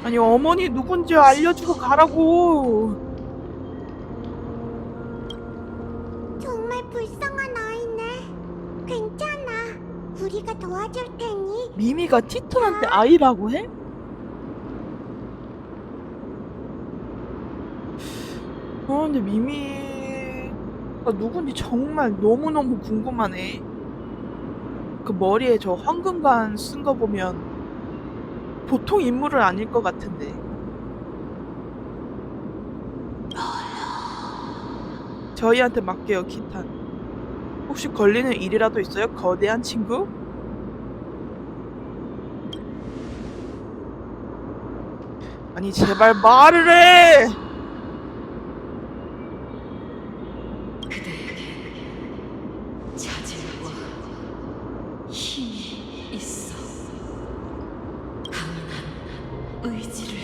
S1: 아니 어머니 누군지 알려주고 가라고.
S2: 정말 불쌍한 아이네. 괜찮아. 우리가 도와줄 테니.
S1: 미미가 티톤한테 아이라고 해? 근데 미미가 누군지 정말 너무너무 궁금하네. 그 머리에 저 황금관 쓴 거 보면 보통 인물은 아닐 것 같은데. 저희한테 맡겨요, 키탄. 혹시 걸리는 일이라도 있어요? 거대한 친구? 아니 제발 말을 해!
S3: 자질과 힘이 있어. 강인한 의지를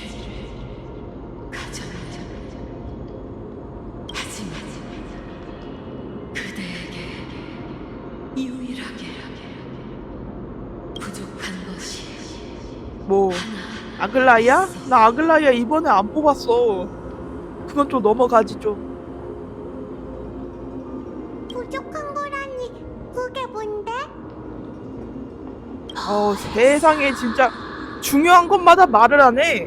S3: 가졌다. 하지만 그대에게 유일하게 부족한 것이
S1: 뭐 아글라이아? 나 아글라이아 이번에 안 뽑았어. 그건 좀 넘어가지 좀.
S2: 부족한 거라니. 그게 뭔데?
S1: 세상에 진짜 중요한 것마다 말을 안 해.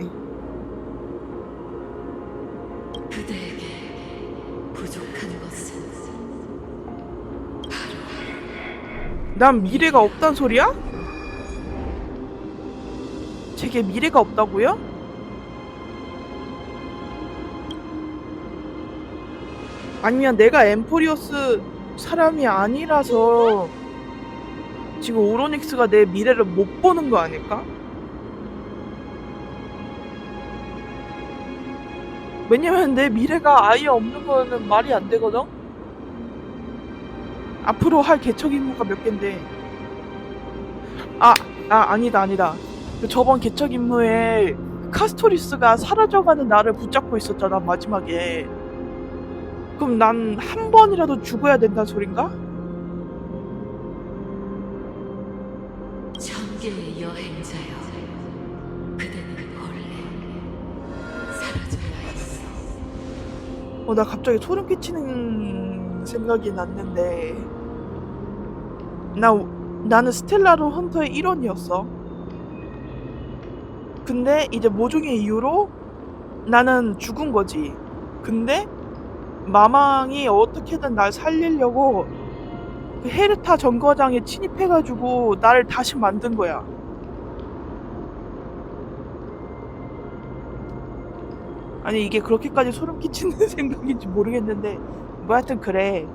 S3: 그대에게 부족한 것은
S1: 난 미래가 없단 소리야? 제게 미래가 없다고요? 아니면 내가 엠포리오스 사람이 아니라서 지금 오로닉스가 내 미래를 못 보는 거 아닐까? 왜냐면 내 미래가 아예 없는 거는 말이 안 되거든? 앞으로 할 개척 임무가 몇 갠데. 아니다. 그 저번 개척 임무에 카스토리스가 사라져가는 나를 붙잡고 있었잖아, 마지막에. 그럼 난 한 번이라도 죽어야 된다는 소린가?
S3: 천계의 여행자여, 그대는 원래 사라져야 했어.
S1: 나 갑자기 소름 끼치는 생각이 났는데, 나는 스텔라로 헌터의 일원이었어. 근데 이제 모종의 이유로 나는 죽은 거지. 근데 마망이 어떻게든 날 살리려고 그 헤르타 정거장에 침입해가지고 나를 다시 만든 거야. 아니 이게 그렇게까지 소름 끼치는 생각인지 모르겠는데 뭐 하여튼 그래.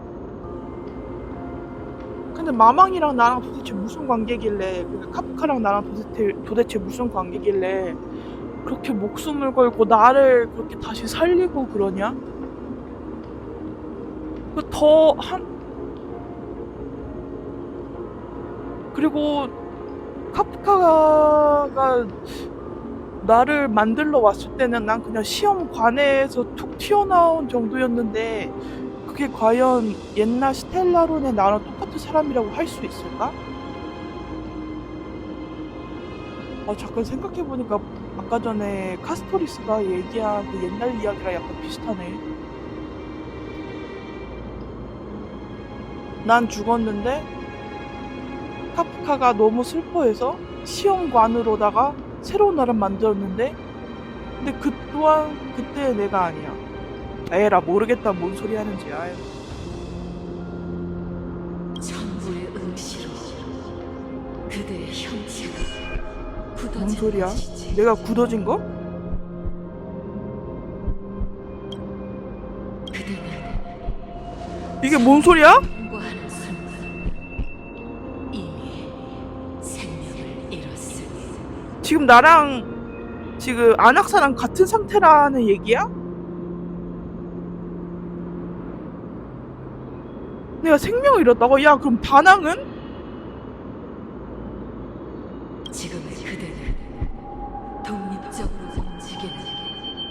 S1: 근데 마망이랑 나랑 도대체 무슨 관계길래, 카프카랑 나랑 도대체 무슨 관계길래 그렇게 목숨을 걸고 나를 그렇게 다시 살리고 그러냐? 그리고 카프카가 나를 만들러 왔을 때는 난 그냥 시험관에서 툭 튀어나온 정도였는데 그게 과연 옛날 스텔라론의 나랑 똑같은 사람이라고 할 수 있을까? 잠깐 생각해보니까 아까 전에 카스토리스가 얘기한 그 옛날 이야기랑 약간 비슷하네. 난 죽었는데 카프카가 너무 슬퍼해서 시험관으로다가 새로운 나를 만들었는데 근데 그 또한 그때의 내가 아니야. 에라 모르겠다 뭔 소리 하는지. 아유.
S3: 전부의 응시로 그대의 형체가 굳어진
S1: 뭔 소리야?
S3: 것이지.
S1: 내가 굳어진 거?
S3: 그대는
S1: 이게 뭔 소리야?
S3: 공고하는 순간 이미 생명을 잃었으니
S1: 지금 나랑 지금 안악사랑 같은 상태라는 얘기야? 내가 생명을 잃었다고? 야 그럼 반항은?
S3: 지금의 그대는 독립적으로 움직이는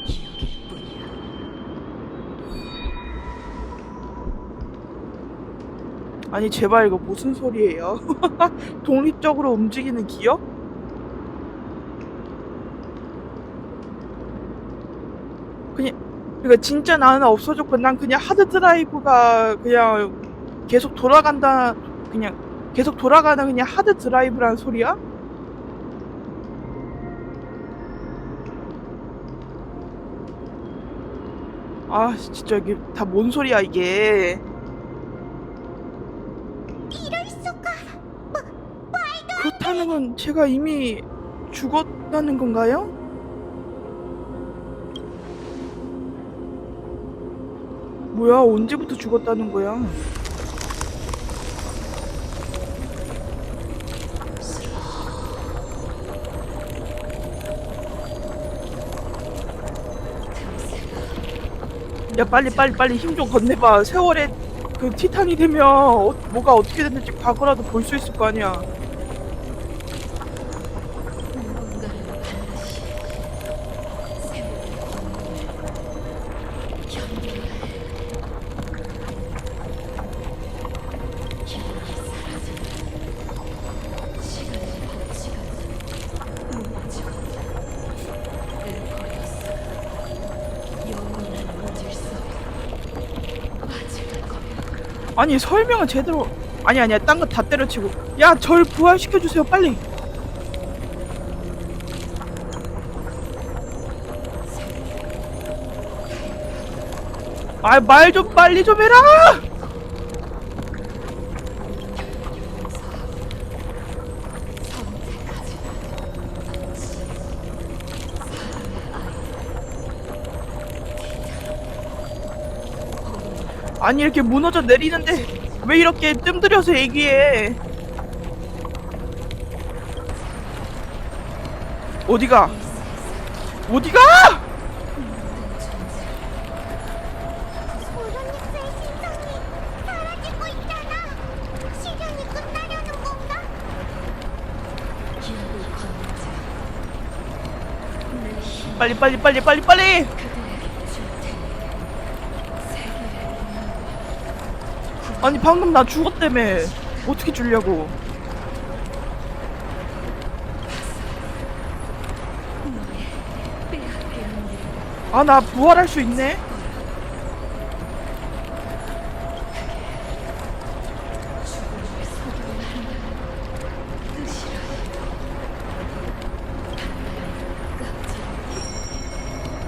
S3: 기억일 뿐이야.
S1: 아니 제발 이거 무슨 소리예요? 독립적으로 움직이는 기억? 그러니까 진짜 나는 없어졌고 난 그냥 하드드라이브가 그냥 계속 돌아간다 그냥 계속 돌아가는 그냥 하드드라이브라는 소리야? 아 진짜 이게 다 뭔 소리야 이게.
S2: 이럴 수가.
S1: 그렇다는 건 제가 이미 죽었다는 건가요? 뭐야 언제부터 죽었다는 거야? 야 빨리 힘 좀 건네봐. 세월에 그 티탄이 되면 뭐가 어떻게 됐는지 과거라도 볼 수 있을 거 아니야.
S3: 누군가는 반드시 세월의 공로를 견뎌야 해. 기억이 사라지는 시간의 법칙은 무너져 늘 버렸어. 영원한 무질서 맞을 거야.
S1: 아니 설명은 제대로. 아니야 딴 거 다 때려치고 야 절 부활시켜주세요 빨리. 아 말 좀 빨리 좀 해라. 아니 이렇게 무너져 내리는데 왜 이렇게 뜸들여서 얘기해. 어디가? 어디가?
S2: 오로닉스의 심장이 사라지고 있잖아. 시련이 끝나려는 건가?
S3: 기억을 건너자 내 힘
S1: 빨리
S3: 그대에게 줄 테니 세계의
S1: 아니 방금 나 죽었다며. 어떻게 주려고.
S3: 빼앗기는 일
S1: 아 나 부활할 수 있네.
S3: 죽음을 소개를 한다는 뜻이라. 깜짝이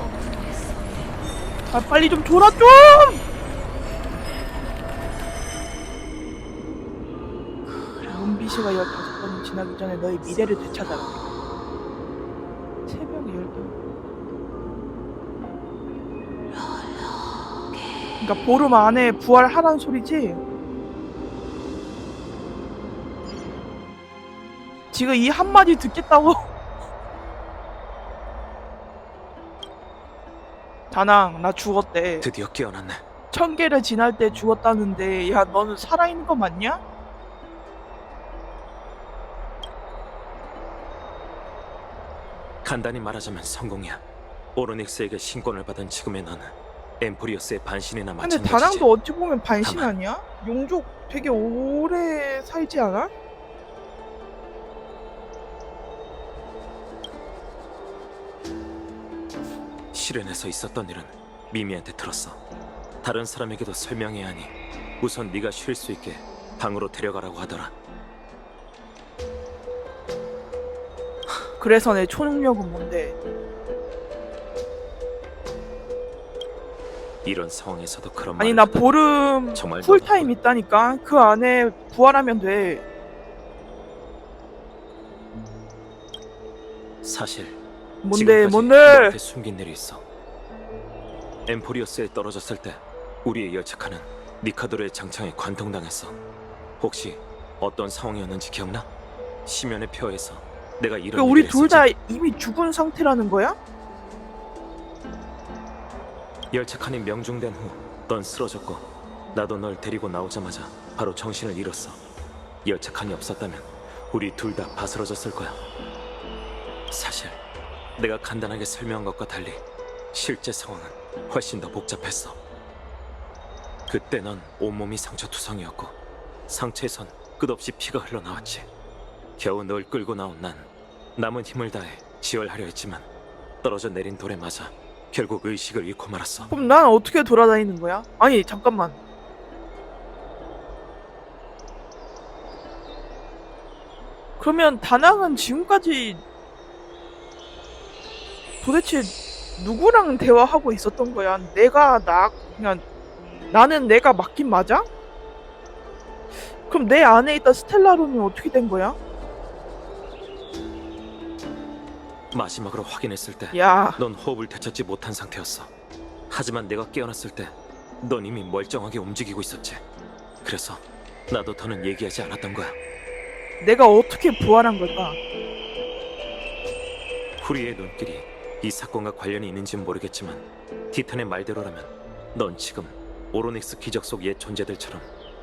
S3: 어둠의 손에
S1: 아 빨리 좀 줘라 좀. 문비시가 15번 지나기 전에 너의 미래를 되찾아라. 새벽 12. 그러니까 보름 안에 부활하라는 소리지? 지금 이 한마디 듣겠다고? 다낭 나 죽었대.
S6: 드디어 깨어났네.
S1: 1000개를 지날 때 죽었다는데 야 너는 살아있는 거 맞냐?
S6: 간단히 말하자면 성공이야. 오로닉스에게 신권을 받은 지금의 너는 엠프리어스의 반신이나
S1: 근데
S6: 마찬가지지.
S1: 다낭도 어찌 보면 반신
S6: 다만.
S1: 아니야? 용족 되게 오래 살지 않아?
S6: 실현에서 있었던 일은 미미한테 들었어. 다른 사람에게도 설명해야 하니 우선 네가 쉴 수 있게 방으로 데려가라고 하더라.
S1: 그래서 내 초능력은 뭔데?
S6: 이런 상황에서도 그런
S1: 아니
S6: 말을
S1: 나
S6: 하다니.
S1: 보름
S6: 정말
S1: 쿨타임
S6: 너무-
S1: 있다니까. 그 안에 부활하면 돼.
S6: 사실
S1: 뭔데
S6: 지금까지
S1: 뭔데?
S6: 너한테 숨긴 일이 있어. 엠포리어스에 떨어졌을 때 우리의 열차카는 니카도르의 장창에 관통당했어. 혹시 어떤 상황이었는지 기억나? 심연의 표에서 내가 이런
S1: 그러니까 우리
S6: 얘기를
S1: 둘 다
S6: 했었지.
S1: 이미 죽은 상태라는 거야?
S6: 열차칸이 명중된 후 넌 쓰러졌고 나도 널 데리고 나오자마자 바로 정신을 잃었어. 열차칸이 없었다면 우리 둘 다 바스러졌을 거야. 사실 내가 간단하게 설명한 것과 달리 실제 상황은 훨씬 더 복잡했어. 그때 넌 온몸이 상처투성이었고 상처에선 끝없이 피가 흘러나왔지. 겨우 널 끌고 나온 난 남은 힘을 다해 지혈하려 했지만 떨어져 내린 돌에 맞아 결국 의식을 잃고 말았어.
S1: 그럼 난 어떻게 돌아다니는 거야? 아니 잠깐만. 그러면 다낭은 지금까지 도대체 누구랑 대화하고 있었던 거야? 그냥 나는 내가 맞긴 맞아? 그럼 내 안에 있던 스텔라론은 어떻게 된 거야?
S6: 마지막으로 확인했을 때
S1: 야,
S6: 넌 호흡을 되찾지 못한 상태였어. 하지만 내가 깨어났을 때 넌 이미 멀쩡하게 움직이고 있었지. 그래서 나도 더는 얘기하지 않았던 거야.
S1: 내가 어떻게 부활한 걸까?
S6: 후리의 눈길이 이 사건과 관련이 있는지는 모르겠지만 티탄의 말대로라면 넌 지금 오로닉스 기적 속 옛 존재들처럼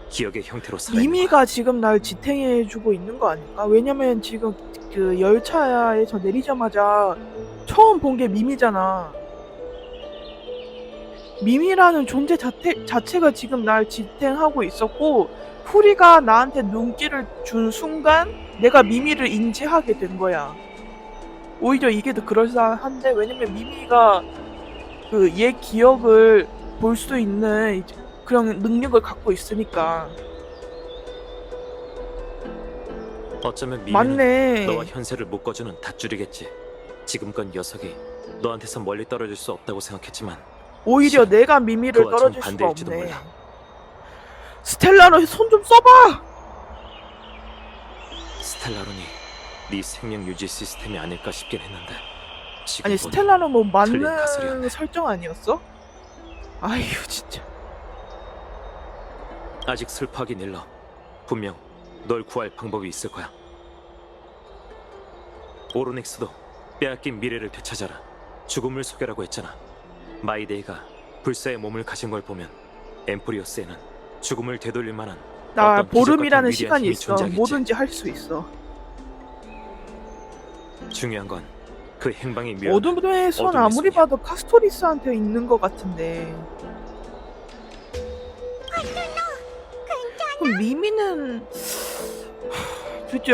S6: 기억의 형태로 살아있는 거야.
S1: 미미가 지금 날 지탱해주고 있는 거 아닐까? 왜냐면 지금 그 열차에서 내리자마자 처음 본 게 미미잖아. 미미라는 존재 자체가 지금 날 지탱하고 있었고, 후리가 나한테 눈길을 준 순간 내가 미미를 인지하게 된 거야. 오히려 이게 더 그럴싸한데, 왜냐면 미미가 그 옛 기억을 볼 수 있는 이제 그런 능력을 갖고 있으니까.
S6: 어쩌면 미미는
S1: 맞네.
S6: 너와 현세를 묶어주는 닷줄이겠지. 지금껏 녀석이 너한테서 멀리 떨어질 수 없다고 생각했지만
S1: 오히려
S6: 실은
S1: 내가 미미를
S6: 그와
S1: 떨어질 수가
S6: 정반대일지도
S1: 없네.
S6: 몰라.
S1: 스텔라로 손 좀 써봐!
S6: 스텔라론이 네 생명 유지 시스템이 아닐까 싶긴 했는데 지금
S1: 아니
S6: 보니
S1: 스텔라는 뭐
S6: 틀린
S1: 맞는
S6: 가설이었네.
S1: 설정 아니었어? 아휴 진짜.
S6: 아직 슬퍼하긴 일러. 분명 널 구할 방법이 있을 거야. 오로닉스도 빼앗긴 미래를 되찾아라, 죽음을 속여라고 했잖아. 마이데이가 불사의 몸을 가진 걸 보면 엠프리어스에는 죽음을 되돌릴 만한
S1: 나
S6: 어떤 기적 같은
S1: 보름이라는
S6: 위대한
S1: 시간이
S6: 힘이
S1: 있어.
S6: 존재하겠지.
S1: 뭐든지 할 수 있어.
S6: 중요한 건 그 행방이 묘한
S1: 어둠의 손
S6: 어둠의
S1: 아무리
S6: 손이야.
S1: 봐도 카스토리스한테 있는 것 같은데. 그럼 미미는 도대체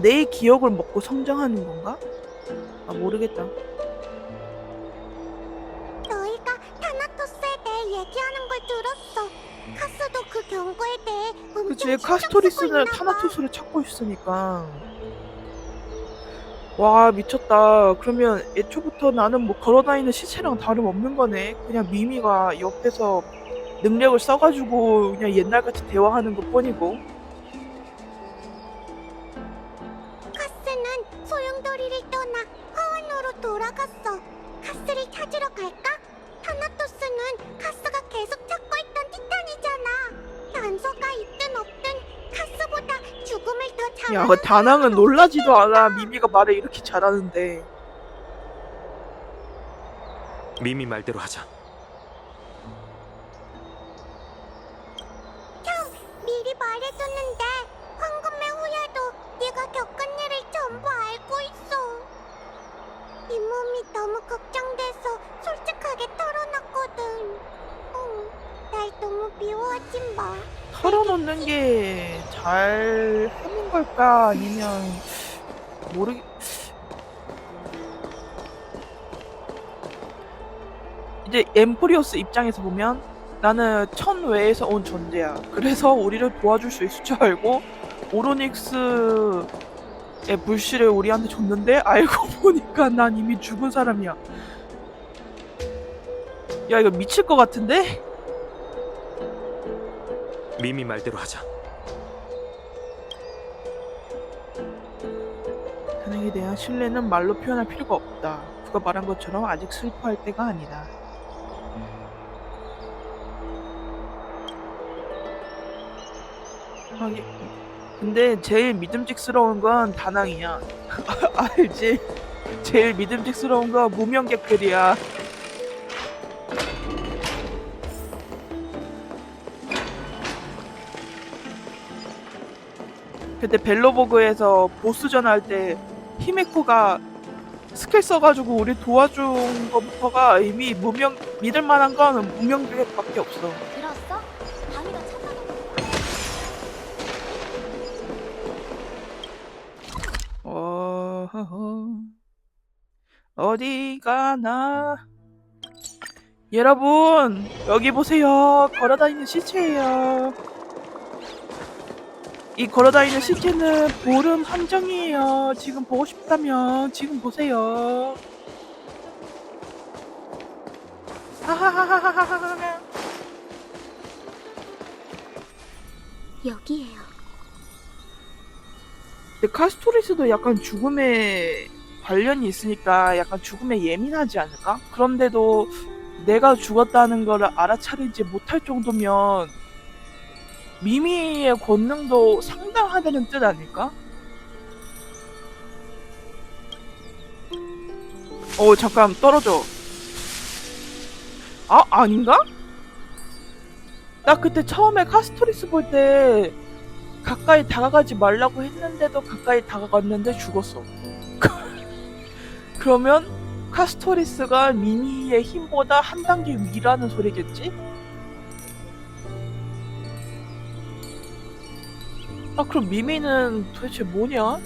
S1: 내 기억을 먹고 성장하는 건가? 아 모르겠다.
S2: 너희가 타나토스에 대해 얘기하는 걸 들었어. 카스도 그 경고에 대해 엄청
S1: 그치
S2: 신경 쓰고
S1: 카스토리스는
S2: 있나 봐.
S1: 타나토스를 찾고 있으니까. 와 미쳤다. 그러면 애초부터 나는 뭐 걸어다니는 시체랑 다름없는 거네. 그냥 미미가 옆에서 능력을 써가지고 그냥 옛날같이 대화하는 것 뿐이고.
S2: 카스는 소용돌이를 떠나 화원으로 돌아갔어. 카스를 찾으러 갈까? 타나토스는 카스가 계속 찾고 있던 티탄이잖아. 단서가 있든 없든 카스보다 죽음을 더 잘.
S1: 야, 그 다낭은 놀라지도 않아. 미미가 말을 이렇게 잘하는데.
S6: 미미 말대로 하자.
S2: 미리 말해줬는데 황금의 후예도 네가 겪은 일을 전부 알고 있어. 이 몸이 너무 걱정돼서 솔직하게 털어놨거든. 날 너무 미워하지 마.
S1: 털어놓는 게 잘 하는 걸까? 아니면 모르겠... 이제 엠프리오스 입장에서 보면 나는 천외에서 온 존재야. 그래서 우리를 도와줄 수 있을 줄 알고 오로닉스의 불씨를 우리한테 줬는데 알고 보니까 난 이미 죽은 사람이야. 야, 이거 미칠 것 같은데?
S6: 미미 말대로 하자.
S1: 탄핵에 대한 신뢰는 말로 표현할 필요가 없다. 그가 말한 것처럼 아직 슬퍼할 때가 아니다. 하긴, 근데 제일 믿음직스러운 건 다낭이야. 알지? 제일 믿음직스러운 건 무명객들이야. 그때 벨로보그에서 보스전 할 때 히메코가 스킬 써가지고 우리 도와준 거부터가 이미 믿을 만한 건 무명객밖에 없어.
S2: 들었어? 방이가 찾아놓은
S1: 어디 가나. 여러분, 여기 보세요. 걸어다니는 시체예요. 이 걸어다니는 시체는 보름 함정이에요. 지금 보고 싶다면 지금 보세요. 하하하하하하.
S2: 여기에요.
S1: 근데 카스토리스도 약간 죽음에 관련이 있으니까 약간 죽음에 예민하지 않을까? 그런데도 내가 죽었다는 걸 알아차리지 못할 정도면 미미의 권능도 상당하다는 뜻 아닐까? 잠깐 떨어져. 아, 아닌가? 나 그때 처음에 카스토리스 볼 때 가까이 다가가지 말라고 했는데도 가까이 다가갔는데 죽었어. 그러면 카스토리스가 미미의 힘보다 한 단계 위라는 소리겠지? 아, 그럼 미미는 도대체 뭐냐?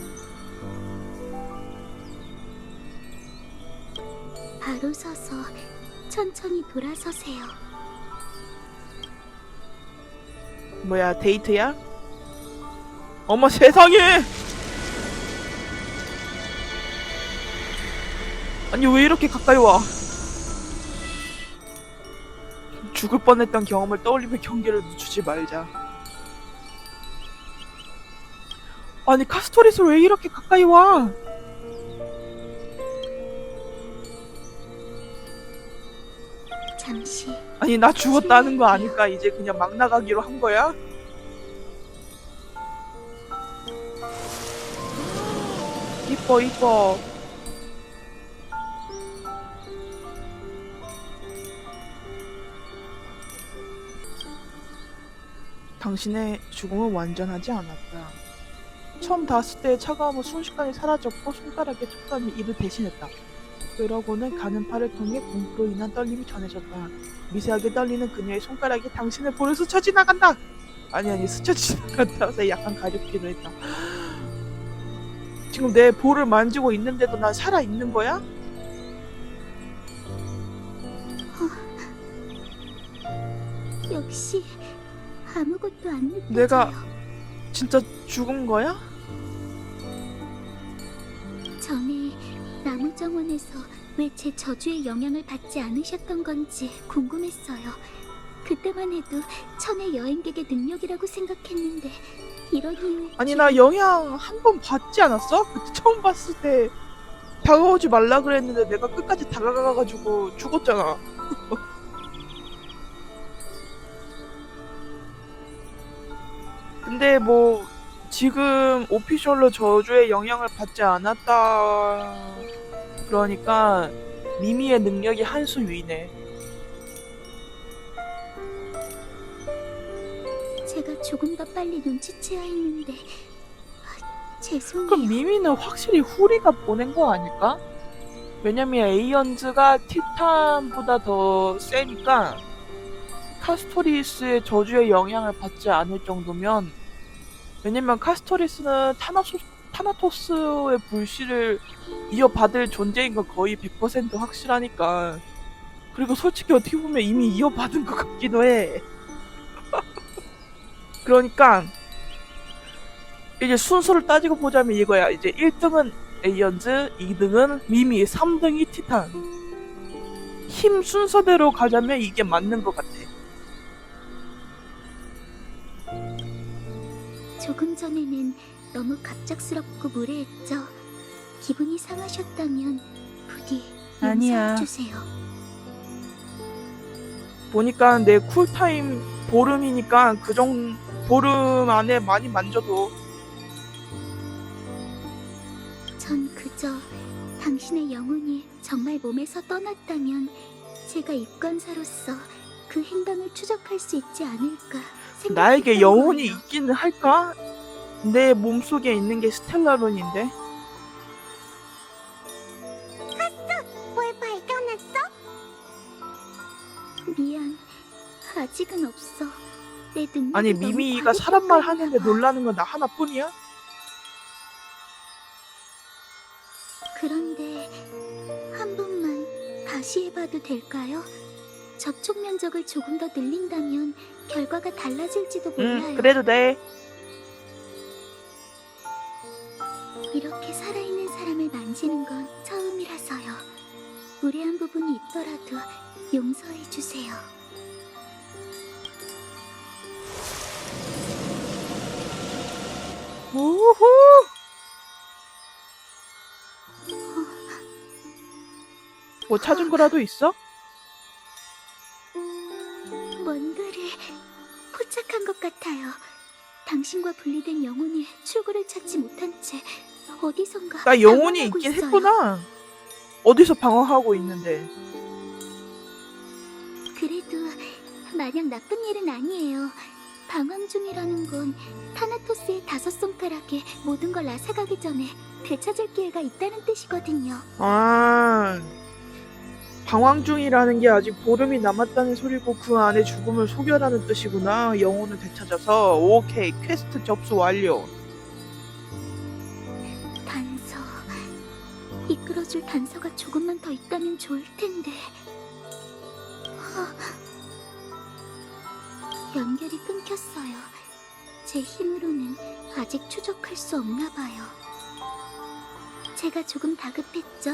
S2: 바로 서서 천천히 돌아서세요.
S1: 뭐야, 데이트야? 어머 세상에! 아니 왜 이렇게 가까이 와? 죽을 뻔했던 경험을 떠올리며 경계를 늦추지 말자. 아니 카스토리스 왜 이렇게 가까이 와?
S2: 잠시
S1: 아니 나 죽었다는 거 아니까 이제 그냥 막 나가기로 한 거야? 이뻐 이뻐. 당신의 죽음은 완전하지 않았다. 처음 닿았을 때의 차가움은 순식간에 사라졌고 손가락에 촉감이 이를 대신했다. 그러고는 가는 팔을 통해 공포로 인한 떨림이 전해졌다. 미세하게 떨리는 그녀의 손가락이 당신의 볼을 스쳐 지나간다. 아니 스쳐 지나간다서 약간 가렵기도 했다. 지금 내 볼을 만지고 있는데도 난 살아있는 거야?
S2: 역시 아무것도 안 느껴져요.
S1: 내가 진짜 죽은 거야?
S2: 전에 나무정원에서 왜 제 저주의 영향을 받지 않으셨던 건지 궁금했어요. 그때만 해도 천의 여행객의 능력이라고 생각했는데 이런 이유에
S1: 아니 나 영향 한 번 받지 않았어? 그때 처음 봤을 때 다가오지 말라 그랬는데 내가 끝까지 다가가가지고 죽었잖아. 근데 뭐 지금 오피셜로 저주의 영향을 받지 않았다 그러니까 미미의 능력이 한 수 위네.
S2: 제가 조금 더 빨리 눈치채야 했는데 죄송해요.
S1: 그럼 미미는 확실히 후리가 보낸 거 아닐까? 왜냐면 에이언즈가 티탄보다 더 세니까 카스토리스의 저주의 영향을 받지 않을 정도면, 왜냐면 카스토리스는 타나토스의 불씨를 이어받을 존재인 거 거의 100% 확실하니까. 그리고 솔직히 어떻게 보면 이미 이어받은 것 같기도 해. 그러니까 이제 순서를 따지고 보자면 이거야. 이제 1등은 에이언즈, 2등은 미미, 3등이 티탄. 힘 순서대로 가자면 이게 맞는 것 같아.
S2: 조금 전에는 너무 갑작스럽고 무례했죠. 기분이 상하셨다면 부디
S3: 아니야.
S2: 용서해주세요.
S1: 보니까 내 쿨타임 보름이니까 보름 안에 많이 만져도.
S2: 전 그저 당신의 영혼이 정말 몸에서 떠났다면 제가 입관사로서 그 행방을 추적할 수 있지 않을까 생각했던
S1: 나에게 영혼이
S2: 거예요.
S1: 있기는 할까? 내 몸속에 있는 게 스텔라론인데.
S2: 뭘 발견했어? 미안, 아직은 없어. 내 능력이
S1: 아니
S2: 너무
S1: 미미가 사람 말
S2: 과격했나
S1: 하는데
S2: 봐.
S1: 놀라는 건 나 하나뿐이야?
S2: 그런데 한 번만 다시 해봐도 될까요? 접촉 면적을 조금 더 늘린다면 결과가 달라질지도 몰라요.
S1: 그래도 돼.
S2: 이렇게 살아있는 사람을 만지는 건 처음이라서요. 무례한 부분이 있더라도 용서해 주세요.
S1: 우후. 뭐 찾은 거라도 있어?
S2: 뭔가를 포착한 것 같아요. 당신과 분리된 영혼이 출구를 찾지 못한 채 어디선가
S1: 나 영혼이
S2: 방황하고
S1: 있긴
S2: 있어요.
S1: 했구나. 어디서 방황하고 있는데.
S2: 그래도 마냥 나쁜 일은 아니에요. 방황 중이라는 건 타나토스의 5손가락에 모든 걸 앗아가기 전에 되찾을 기회가 있다는 뜻이거든요.
S1: 아, 방황 중이라는 게 아직 보름이 남았다는 소리고 그 안에 죽음을 소멸하는 뜻이구나. 영혼을 되찾아서. 오케이, 퀘스트 접수 완료.
S2: 단서. 이끌어줄 단서가 조금만 더 있다면 좋을 텐데. 연결이 끊겼어요. 제 힘으로는 아직 추적할 수 없나 봐요. 제가 조금 다급했죠.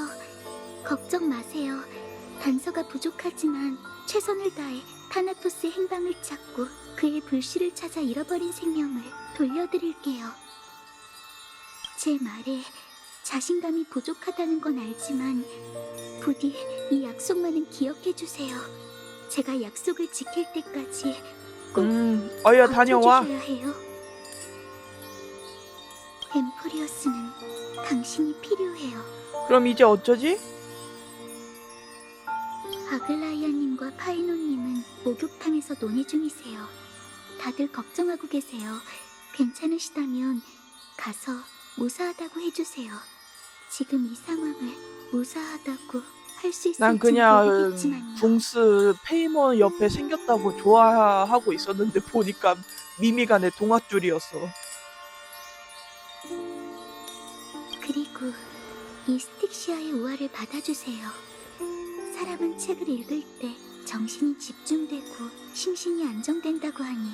S2: 걱정 마세요. 단서가 부족하지만 최선을 다해 타나토스의 행방을 찾고 그의 불씨를 찾아 잃어버린 생명을 돌려드릴게요. 제 말에 자신감이 부족하다는 건 알지만 부디 이 약속만은 기억해주세요. 제가 약속을 지킬 때까지 꼭
S1: 어여 다녀와.
S2: 버텨주셔야 해요. 엠포리어스는 당신이 필요해요.
S1: 그럼 이제 어쩌지?
S2: 아글라이아님과 파이노님은 목욕탕에서 논의 중이세요. 다들 걱정하고 계세요. 괜찮으시다면 가서 무사하다고 해주세요. 지금 이 상황을 무사하다고 할 수 있을지
S1: 난 그냥
S2: 모르겠지만요.
S1: 붕스 페이몬 옆에 생겼다고 좋아하고 있었는데 보니까 미미가 내 동아줄이었어.
S2: 그리고 이 스틱시아의 우화를 받아주세요. 사람은 책을 읽을 때 정신이 집중되고 심신이 안정된다고 하니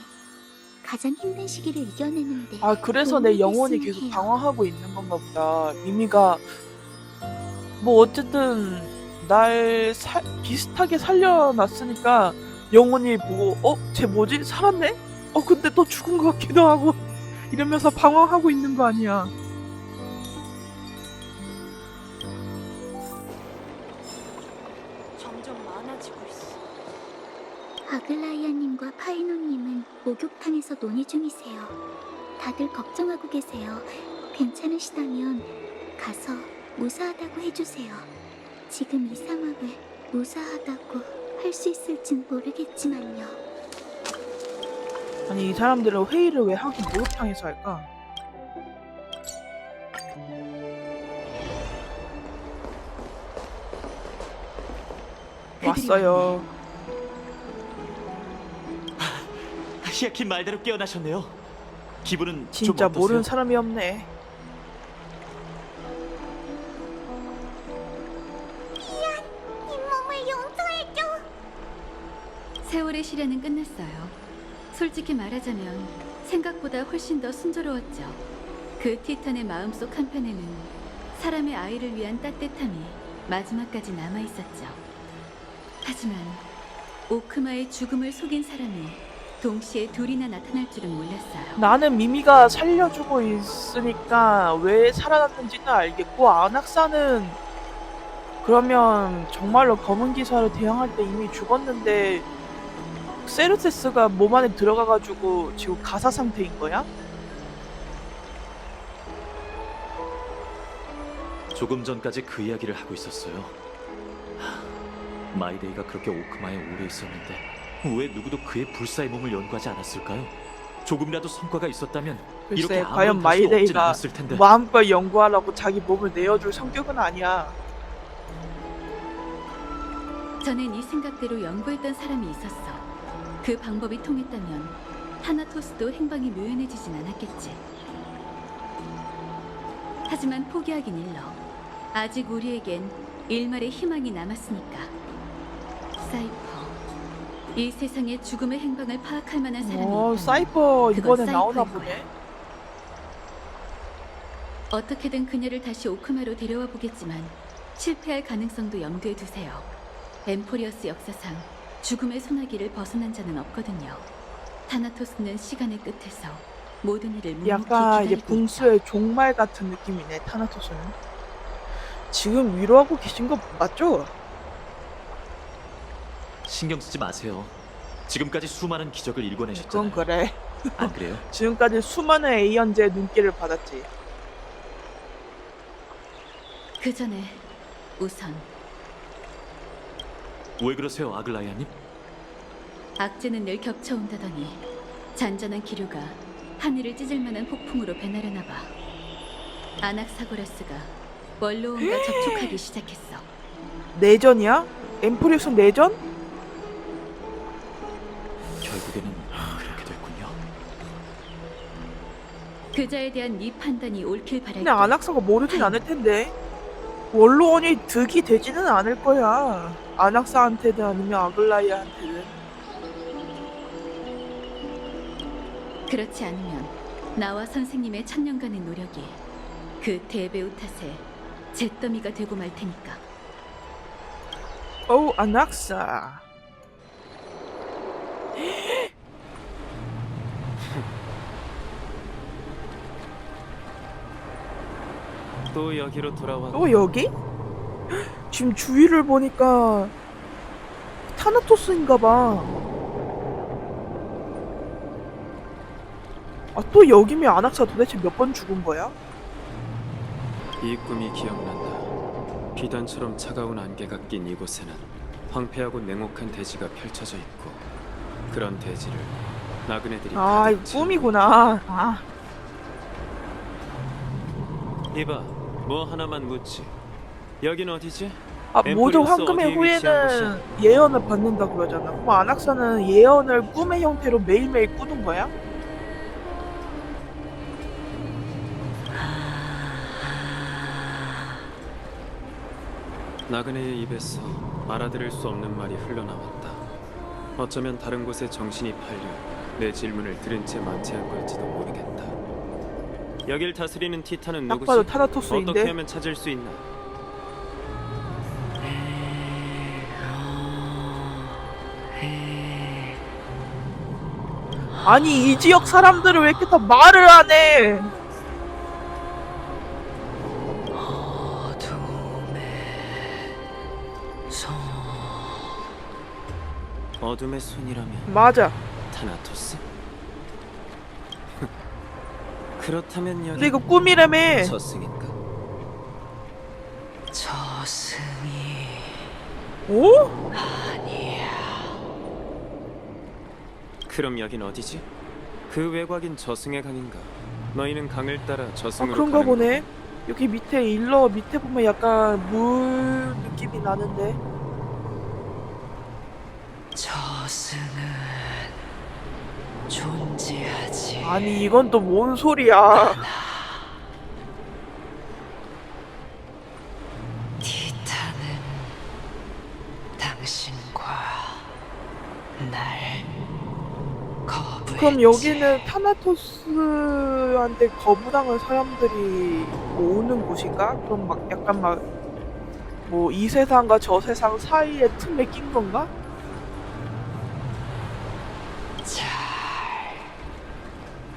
S2: 가장 힘든 시기를 이겨내는데
S1: 아, 그래서 내
S2: 도움이
S1: 영혼이
S2: 됐으면
S1: 계속
S2: 해요.
S1: 방황하고 있는 건가 보다. 미미가 뭐 어쨌든 날 비슷하게 살려놨으니까 영혼이 보고 쟤 뭐지? 살았네? 근데 또 죽은 것 같기도 하고 이러면서 방황하고 있는 거 아니야.
S7: 점점 많아지고 있어.
S2: 아글라이아님과 파이노님은 목욕탕에서 논의 중이세요. 다들 걱정하고 계세요. 괜찮으시다면 가서 무사하다고 해주세요. 지금 이 상황을 무사하다고 할 수 있을진 모르겠지만요.
S1: 아니 이 사람들은 회의를 왜 하긴 목욕탕에서 할까? 왔어요.
S5: 히아킨 말대로 깨어나셨네요. 기분은
S1: 진짜
S5: 좀 어떠세요?
S1: 모르는 사람이 없네.
S2: 잇몸을 용서해줘.
S3: 세월의 시련은 끝났어요. 솔직히 말하자면 생각보다 훨씬 더 순조로웠죠. 그 티탄의 마음속 한편에는 사람의 아이를 위한 따뜻함이 마지막까지 남아 있었죠. 하지만 오크마의 죽음을 속인 사람이 동시에 둘이나 나타날 줄은 몰랐어요.
S1: 나는 미미가 살려주고 있으니까 왜 살아났는지는 알겠고 아낙사는 그러면 정말로 검은 기사를 대항할 때 이미 죽었는데 세르세스가 몸 안에 들어가가지고 지금 가사 상태인 거야?
S5: 조금 전까지 그 이야기를 하고 있었어요. 마이데이가 그렇게 오크마에 오래 있었는데 왜 누구도 그의 불사의 몸을 연구하지 않았을까요? 조금이라도 성과가 있었다면
S1: 글쎄
S5: 이렇게 아무런
S1: 과연
S5: 다시도 없진
S1: 마이데이가
S5: 않았을 텐데.
S1: 마음껏 연구하라고 자기 몸을 내어줄 성격은 아니야.
S3: 전엔 이 생각대로 연구했던 사람이 있었어. 그 방법이 통했다면 타나토스도 행방이 묘연해지진 않았겠지. 하지만 포기하긴 일러. 아직 우리에겐 일말의 희망이 남았으니까. 사이퍼, 이 세상의 죽음의 행방을 파악할 만한 사람이 있다면
S1: 사이퍼
S3: 그건
S1: 이번에 나오나
S3: 사이퍼일
S1: 보네.
S3: 어떻게든 그녀를 다시 오크마로 데려와 보겠지만 실패할 가능성도 염두에 두세요. 엠포리어스 역사상 죽음의 소나기를 벗어난 자는 없거든요. 타나토스는 시간의 끝에서 모든 일을 묵묵히
S1: 약간 이제
S3: 기다리고 있죠.
S1: 붕수의 종말 같은 느낌이네 타나토스는. 지금 위로하고 계신 거 맞죠?
S5: 신경 쓰지 마세요. 지금까지 수많은 기적을
S1: 그건
S5: 일궈내셨잖아요.
S1: 그래.
S5: 안 그래요?
S1: 지금까지 수많은 A연제의 눈길을 받았지.
S3: 그 전에 우선
S5: 왜 그러세요, 아글라이아님?
S3: 악재는 늘 겹쳐온다더니 잔잔한 기류가 하늘을 찢을 만한 폭풍으로 변하려나 봐. 아낙사고라스가 원로원과 접촉하기 시작했어.
S1: 내전이야? 엠프리우스 내전?
S5: 결국에는 그렇게 됐군요.
S3: 그자에 대한 네 판단이 옳길 바랄게.
S1: 근데 아낙사가 모르진 않을 텐데. 원로원이 득이 되지는 않을 거야. 아낙사한테든 아니면 아글라이아한테든.
S3: 그렇지 않으면 나와 선생님의 천년간의 노력이 그 대배우 탓에 잿더미가 되고 말 테니까.
S1: 어우 아낙사.
S6: 또 여기로 돌아와.
S1: 또 여기? 지금 주위를 보니까 타나토스인가봐. 아, 또 여기면 아낙사 도대체 몇 번 죽은 거야?
S7: 이 꿈이 기억난다. 비단처럼 차가운 안개가 낀 이곳에는 황폐하고 냉혹한 대지가 펼쳐져 있고 그런 대지를 나그네들이
S1: 아, 이거
S7: 가득 채우고
S1: 꿈이구나. 아,
S7: 이봐, 뭐 하나만 묻지. 여긴 어디지?
S1: 모두
S7: 엠프리우스
S1: 황금의
S7: 어디에 위치한
S1: 후예는 예언을 받는다 그러잖아. 그럼 아낙사는 예언을 꿈의 형태로 매일매일 꾸는 거야?
S7: 나그네의 입에서 알아들을 수 없는 말이 흘러나왔다. 어쩌면 다른 곳에 정신이 팔려 내 질문을 들은 채 만취한 걸지도 모르겠다. 여길 다스리는 티탄은
S1: 딱
S7: 누구지?
S1: 봐도
S7: 어떻게
S1: 타나토스인데.
S7: 하면 찾을 수 있나?
S1: 아니 이 지역 사람들은 왜 이렇게 다 말을 안 해?
S7: 어둠의 손이라면
S1: 맞아.
S7: 타나토스? 그렇다면 여기
S1: 근데 이거 꿈이라며.
S7: 저승인가?
S8: 저승이
S1: 오?
S8: 아니야.
S7: 그럼 여긴 어디지? 그 외곽인 저승의 강인가? 너희는 강을 따라
S1: 아,
S7: 저승으로
S1: 그런가
S7: 가는
S1: 보네. 여기 밑에 일러 밑에 보면 약간 물 느낌이 나는데.
S8: 저승은 존재하지
S1: 아니 이건 또 뭔 소리야?
S8: 않아. 티탄은 당신과 날 거부했지.
S1: 그럼 여기는 타나토스한테 거부당한 사람들이 모으는 곳인가? 그럼 막 약간 막 뭐 이 세상과 저 세상 사이에 틈에 낀 건가?
S8: 잘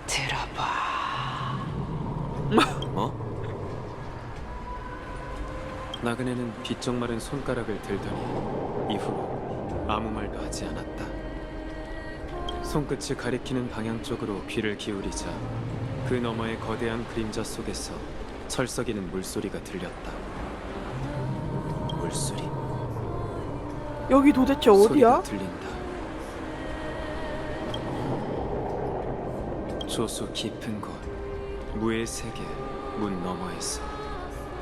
S8: 들어봐.
S7: 뭐? 나그네는 비쩍 마른 손가락을 들더니 이후로 아무 말도 하지 않았다. 손끝이 가리키는 방향 쪽으로 귀를 기울이자 그 너머의 거대한 그림자 속에서 철썩이는 물소리가 들렸다. 물소리.
S1: 여기 도대체
S7: 소리가
S1: 어디야?
S7: 들린다. 조수 깊은 곳, 무의 세계 문 너머에서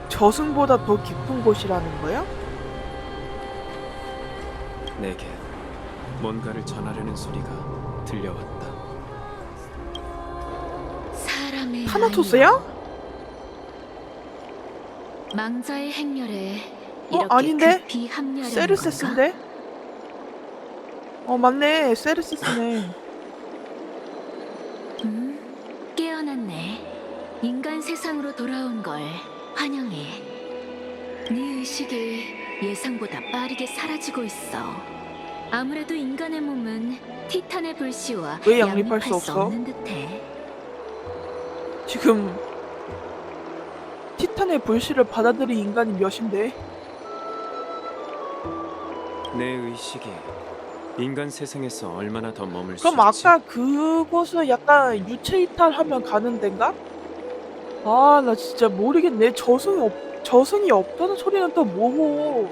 S1: 저승보다 더 깊은 곳이라는 거야?
S7: 내게 뭔가를 전하려는 소리가 들려왔다.
S3: 사람의
S1: 타나토스야?
S3: 아이여, 망자의 행렬에 이렇게
S1: 아닌데?
S3: 급히 합류하려는 건가?
S1: 세르세스인데? 맞네. 세르세스네.
S3: 깨어났네. 인간 세상으로 돌아온 걸 환영해. 네 의식이 예상보다 빠르게 사라지고 있어. 아무래도 인간의 몸은 티탄의 불씨와
S1: 왜 양립할 수 없어?
S3: 없는 듯해.
S1: 지금 티탄의 불씨를 받아들인 인간이 몇인데?
S7: 내 의식이 인간 세상에서 얼마나 더 머물 수
S1: 그럼
S7: 있지?
S1: 아까 그곳은 약간 유체 이탈하면 가는 데인가? 아, 나 진짜 모르겠네. 저승이 없다는 소리는 또 뭐고?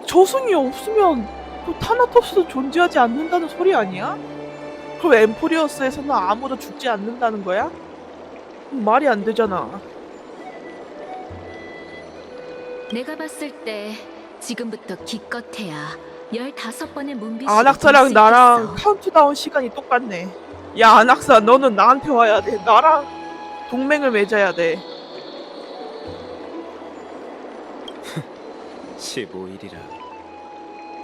S1: 저승이 없으면 또 타나토스도 존재하지 않는다는 소리 아니야? 그럼 엠포리어스에서는 아무도 죽지 않는다는 거야? 말이 안 되잖아.
S3: 내가 봤을 때 지금부터 기껏해야 15번의 문비시
S1: 안악사랑 나랑 카운트다운 시간이 똑같네. 야, 안악사, 너는 나한테 와야 돼. 나랑 동맹을 맺어야 돼.
S7: 15일이라.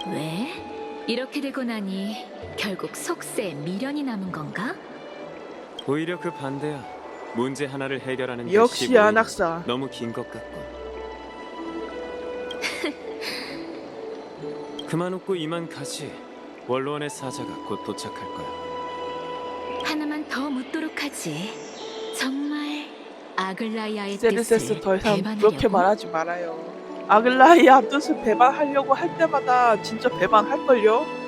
S3: 왜? 이렇게 되고 나니 결국 속세에 미련이 남은 건가?
S7: 오히려 그 반대야. 문제 하나를 해결하는 데
S1: 역시
S7: 15일.
S1: 안악사.
S7: 너무 긴 것 같군. 그만 웃고 이만 가지. 원로원의 사자가 곧 도착할 거야.
S3: 하나만 더 묻도록 하지. 정말 아글라이아의
S1: 세르세스
S3: 뜻을
S1: 더 이상
S3: 배반하려고?
S1: 그렇게 말하지 말아요. 아글라이아 뜻을 배반하려고 할 때마다 진짜 배반할걸요?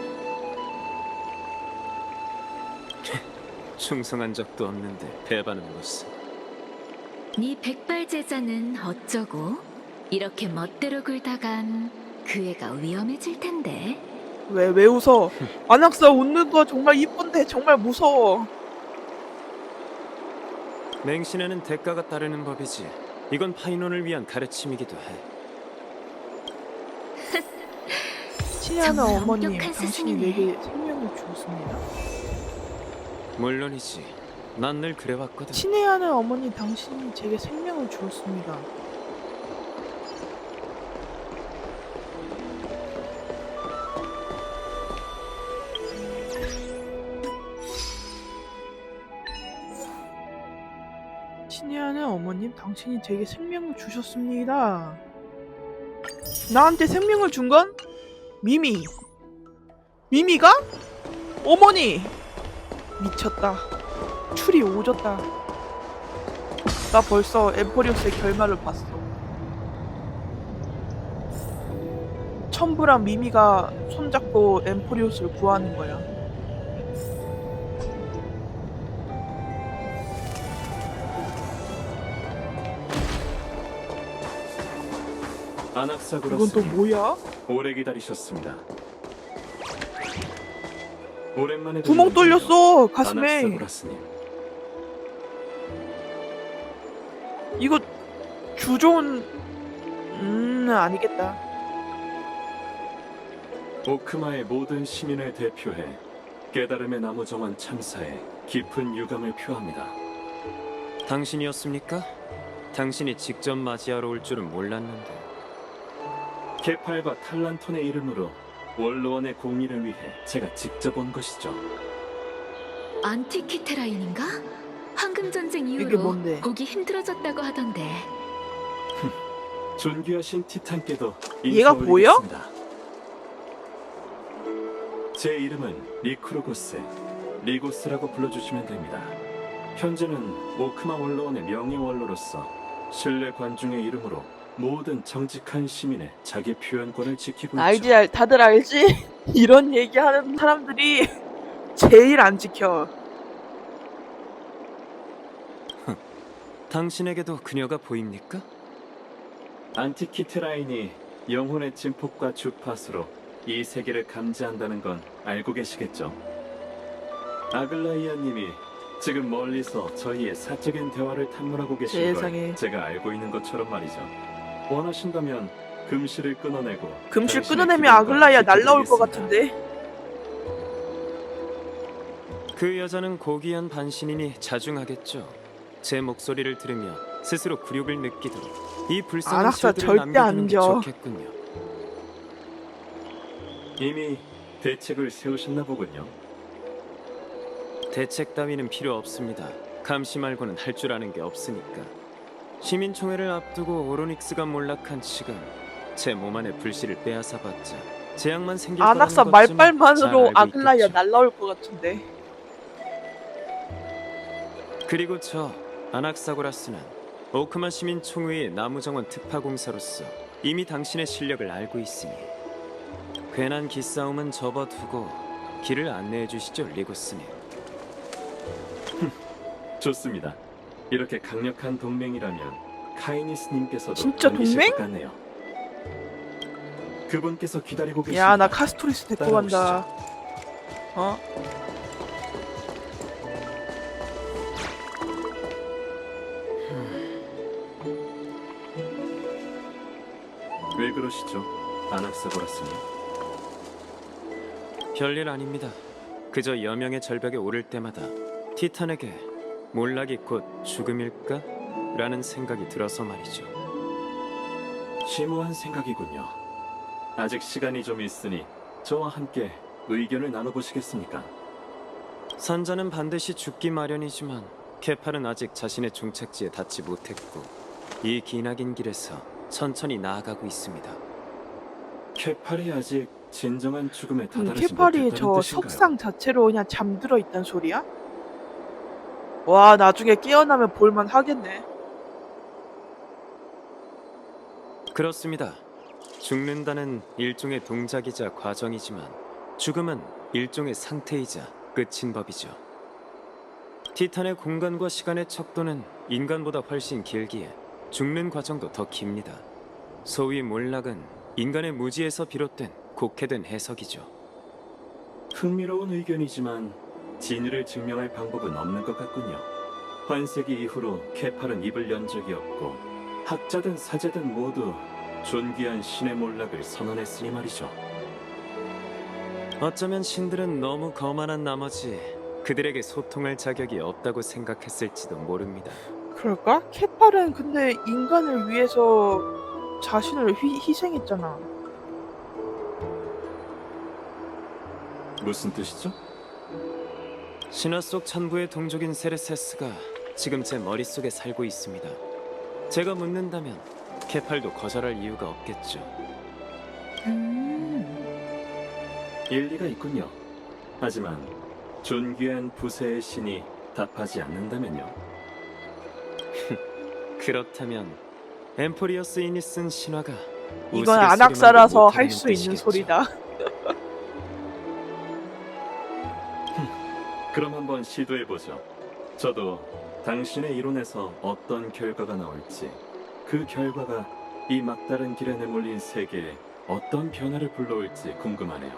S7: 충성한 적도 없는데 배반은 무슨.
S3: 네 백발 제자는 어쩌고? 이렇게 멋대로 굴다간 그 애가 위험해질 텐데.
S1: 왜 웃어? 안악사 웃는 거 정말 이쁜데 정말 무서워.
S7: 맹신에는 대가가 따르는 법이지. 이건 파이논을 위한 가르침이기도 해.
S1: 친애하는
S3: 정말
S1: 어머님,
S3: 엄격한
S1: 당신이
S3: 스승이네.
S1: 내게 생명을 주었습니다.
S7: 물론이지. 난 늘 그래왔거든.
S1: 친애하는 어머니, 당신이 제게 생명을 주었습니다. 친애하는 어머님, 당신이 제게 생명을 주셨습니다. 나한테 생명을 준 건 미미. 미미가? 어머니! 미쳤다. 추리 오졌다. 나 벌써 엠포리오스의 결말을 봤어. 첨부랑 미미가 손잡고 엠포리오스를 구하는 거야. 이건 또
S7: 아낙사고라스님,
S1: 뭐야?
S7: 오래 기다리셨습니다. 오랜만에
S1: 구멍
S7: 뵙는군요.
S1: 뚫렸어 가슴에.
S7: 아낙사고라스님.
S1: 이거 주존 아니겠다.
S7: 오크마의 모든 시민을 대표해 깨달음의 나무 정원 참사에 깊은 유감을 표합니다. 당신이었습니까? 당신이 직접 맞이하러 올 줄은 몰랐는데. 케팔과 탈란톤의 이름으로 원로원의 공의를 위해 제가 직접 온 것이죠.
S3: 안티키테라인인가? 황금 전쟁
S1: 이게
S3: 이후로
S1: 뭔데?
S3: 보기 힘들어졌다고 하던데.
S7: 존귀하신 티탄께도
S1: 얘가 보여?
S7: 인사올리겠습니다. 제 이름은 리크로고스, 리고스라고 불러주시면 됩니다. 현재는 오크마 원로원의 명예 원로로서 신뢰 관중의 이름으로 모든 정직한 시민의 자기 표현권을 지키고 있죠.
S1: 다들 알지? 이런 얘기하는 사람들이 제일 안 지켜.
S7: 당신에게도 그녀가 보입니까? 안티키테라인이 영혼의 진폭과 주파수로 이 세계를 감지한다는 건 알고 계시겠죠? 아글라이아님이 지금 멀리서 저희의 사적인 대화를 탐문하고 계신
S1: 세상에.
S7: 걸 제가 알고 있는 것처럼 말이죠. 원하신다면 금실을 끊어내고
S1: 금실
S7: 당신의
S1: 끊어내면
S7: 기분과
S1: 아글라야 날라올 것
S7: 지켜드리겠습니다.
S1: 같은데.
S7: 그 여자는 고귀한 반신이니 자중하겠죠. 제 목소리를 들으며 스스로 굴욕을 느끼도록 이 불쌍한
S1: 아낙사
S7: 시들을
S1: 절대 안
S7: 남겨두는 게
S1: 져.
S7: 좋겠군요. 이미 대책을 세우셨나 보군요. 대책 따위는 필요 없습니다. 감시 말고는 할 줄 아는 게 없으니까. 시민총회를 앞두고 오로닉스가 몰락한 지금 제 몸 안에 불씨를 빼앗아봤자 재앙만 생길 거라는
S1: 아낙사
S7: 것쯤은
S1: 말빨만으로
S7: 잘 알고
S1: 아글라야
S7: 있겠죠.
S1: 날라올 것 같은데.
S7: 그리고 저 아낙사고라스는 오크마 시민총회의 나무정원 특파공사로서 이미 당신의 실력을 알고 있으니 괜한 기싸움은 접어두고 길을 안내해 주시죠, 리고스님. 좋습니다. 이렇게 강력한 동맹이라면 카이니스님께서도
S1: 진짜
S7: 반기실
S1: 동맹?
S7: 것 같네요. 그분께서 기다리고 계십니다.
S1: 야, 나 카스토리스 데리고 간다. 어?
S7: 왜 그러시죠, 아낙사고라스님? 별일 아닙니다. 그저 여명의 절벽에 오를 때마다 티탄에게 몰락이 곧 죽음일까? 라는 생각이 들어서 말이죠. 심오한 생각이군요. 아직 시간이 좀 있으니 저와 함께 의견을 나눠보시겠습니까? 선자는 반드시 죽기 마련이지만 케팔은 아직 자신의 종착지에 닿지 못했고 이 기나긴 길에서 천천히 나아가고 있습니다. 케팔이 아직 진정한 죽음에 다다르지
S1: 케팔이
S7: 못했다는
S1: 저
S7: 뜻인가요?
S1: 석상 자체로 그냥 잠들어 있단 소리야? 와, 나중에 깨어나면 볼만 하겠네.
S7: 그렇습니다. 죽는다는 일종의 동작이자 과정이지만 죽음은 일종의 상태이자 끝인 법이죠. 티탄의 공간과 시간의 척도는 인간보다 훨씬 길기에 죽는 과정도 더 깁니다. 소위 몰락은 인간의 무지에서 비롯된 곡해된 해석이죠. 흥미로운 의견이지만 진위를 증명할 방법은 없는 것 같군요. 환세기 이후로 케팔은 입을 연 적이 없고 학자든 사제든 모두 존귀한 신의 몰락을 선언했으니 말이죠. 어쩌면 신들은 너무 거만한 나머지 그들에게 소통할 자격이 없다고 생각했을지도 모릅니다.
S1: 그럴까? 케팔은 근데 인간을 위해서 자신을 희생했잖아.
S7: 무슨 뜻이죠? 신화 속 천부의 동족인 세르세스가 지금 제 머릿속에 살고 있습니다. 제가 묻는다면 케팔도 거절할 이유가 없겠죠. 일리가 있군요. 하지만 존귀한 부세의 신이 답하지 않는다면요. 그렇다면 엠포리어스인이 쓴 신화가
S1: 이건 아낙사라서 할 수 있는 소리다.
S7: 그럼 한번 시도해보죠. 저도 당신의 이론에서 어떤 결과가 나올지 그 결과가
S9: 이 막다른 길에 내몰린 세계에 어떤 변화를 불러올지 궁금하네요.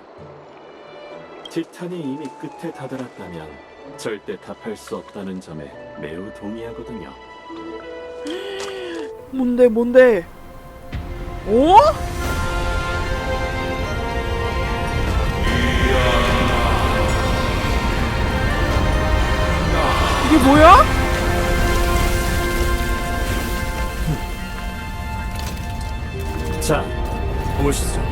S9: 티탄이 이미 끝에 다다랐다면 절대 답할 수 없다는 점에 매우 동의하거든요.
S1: 뭔데? 어? 이게 뭐야?
S9: 자, 보시죠.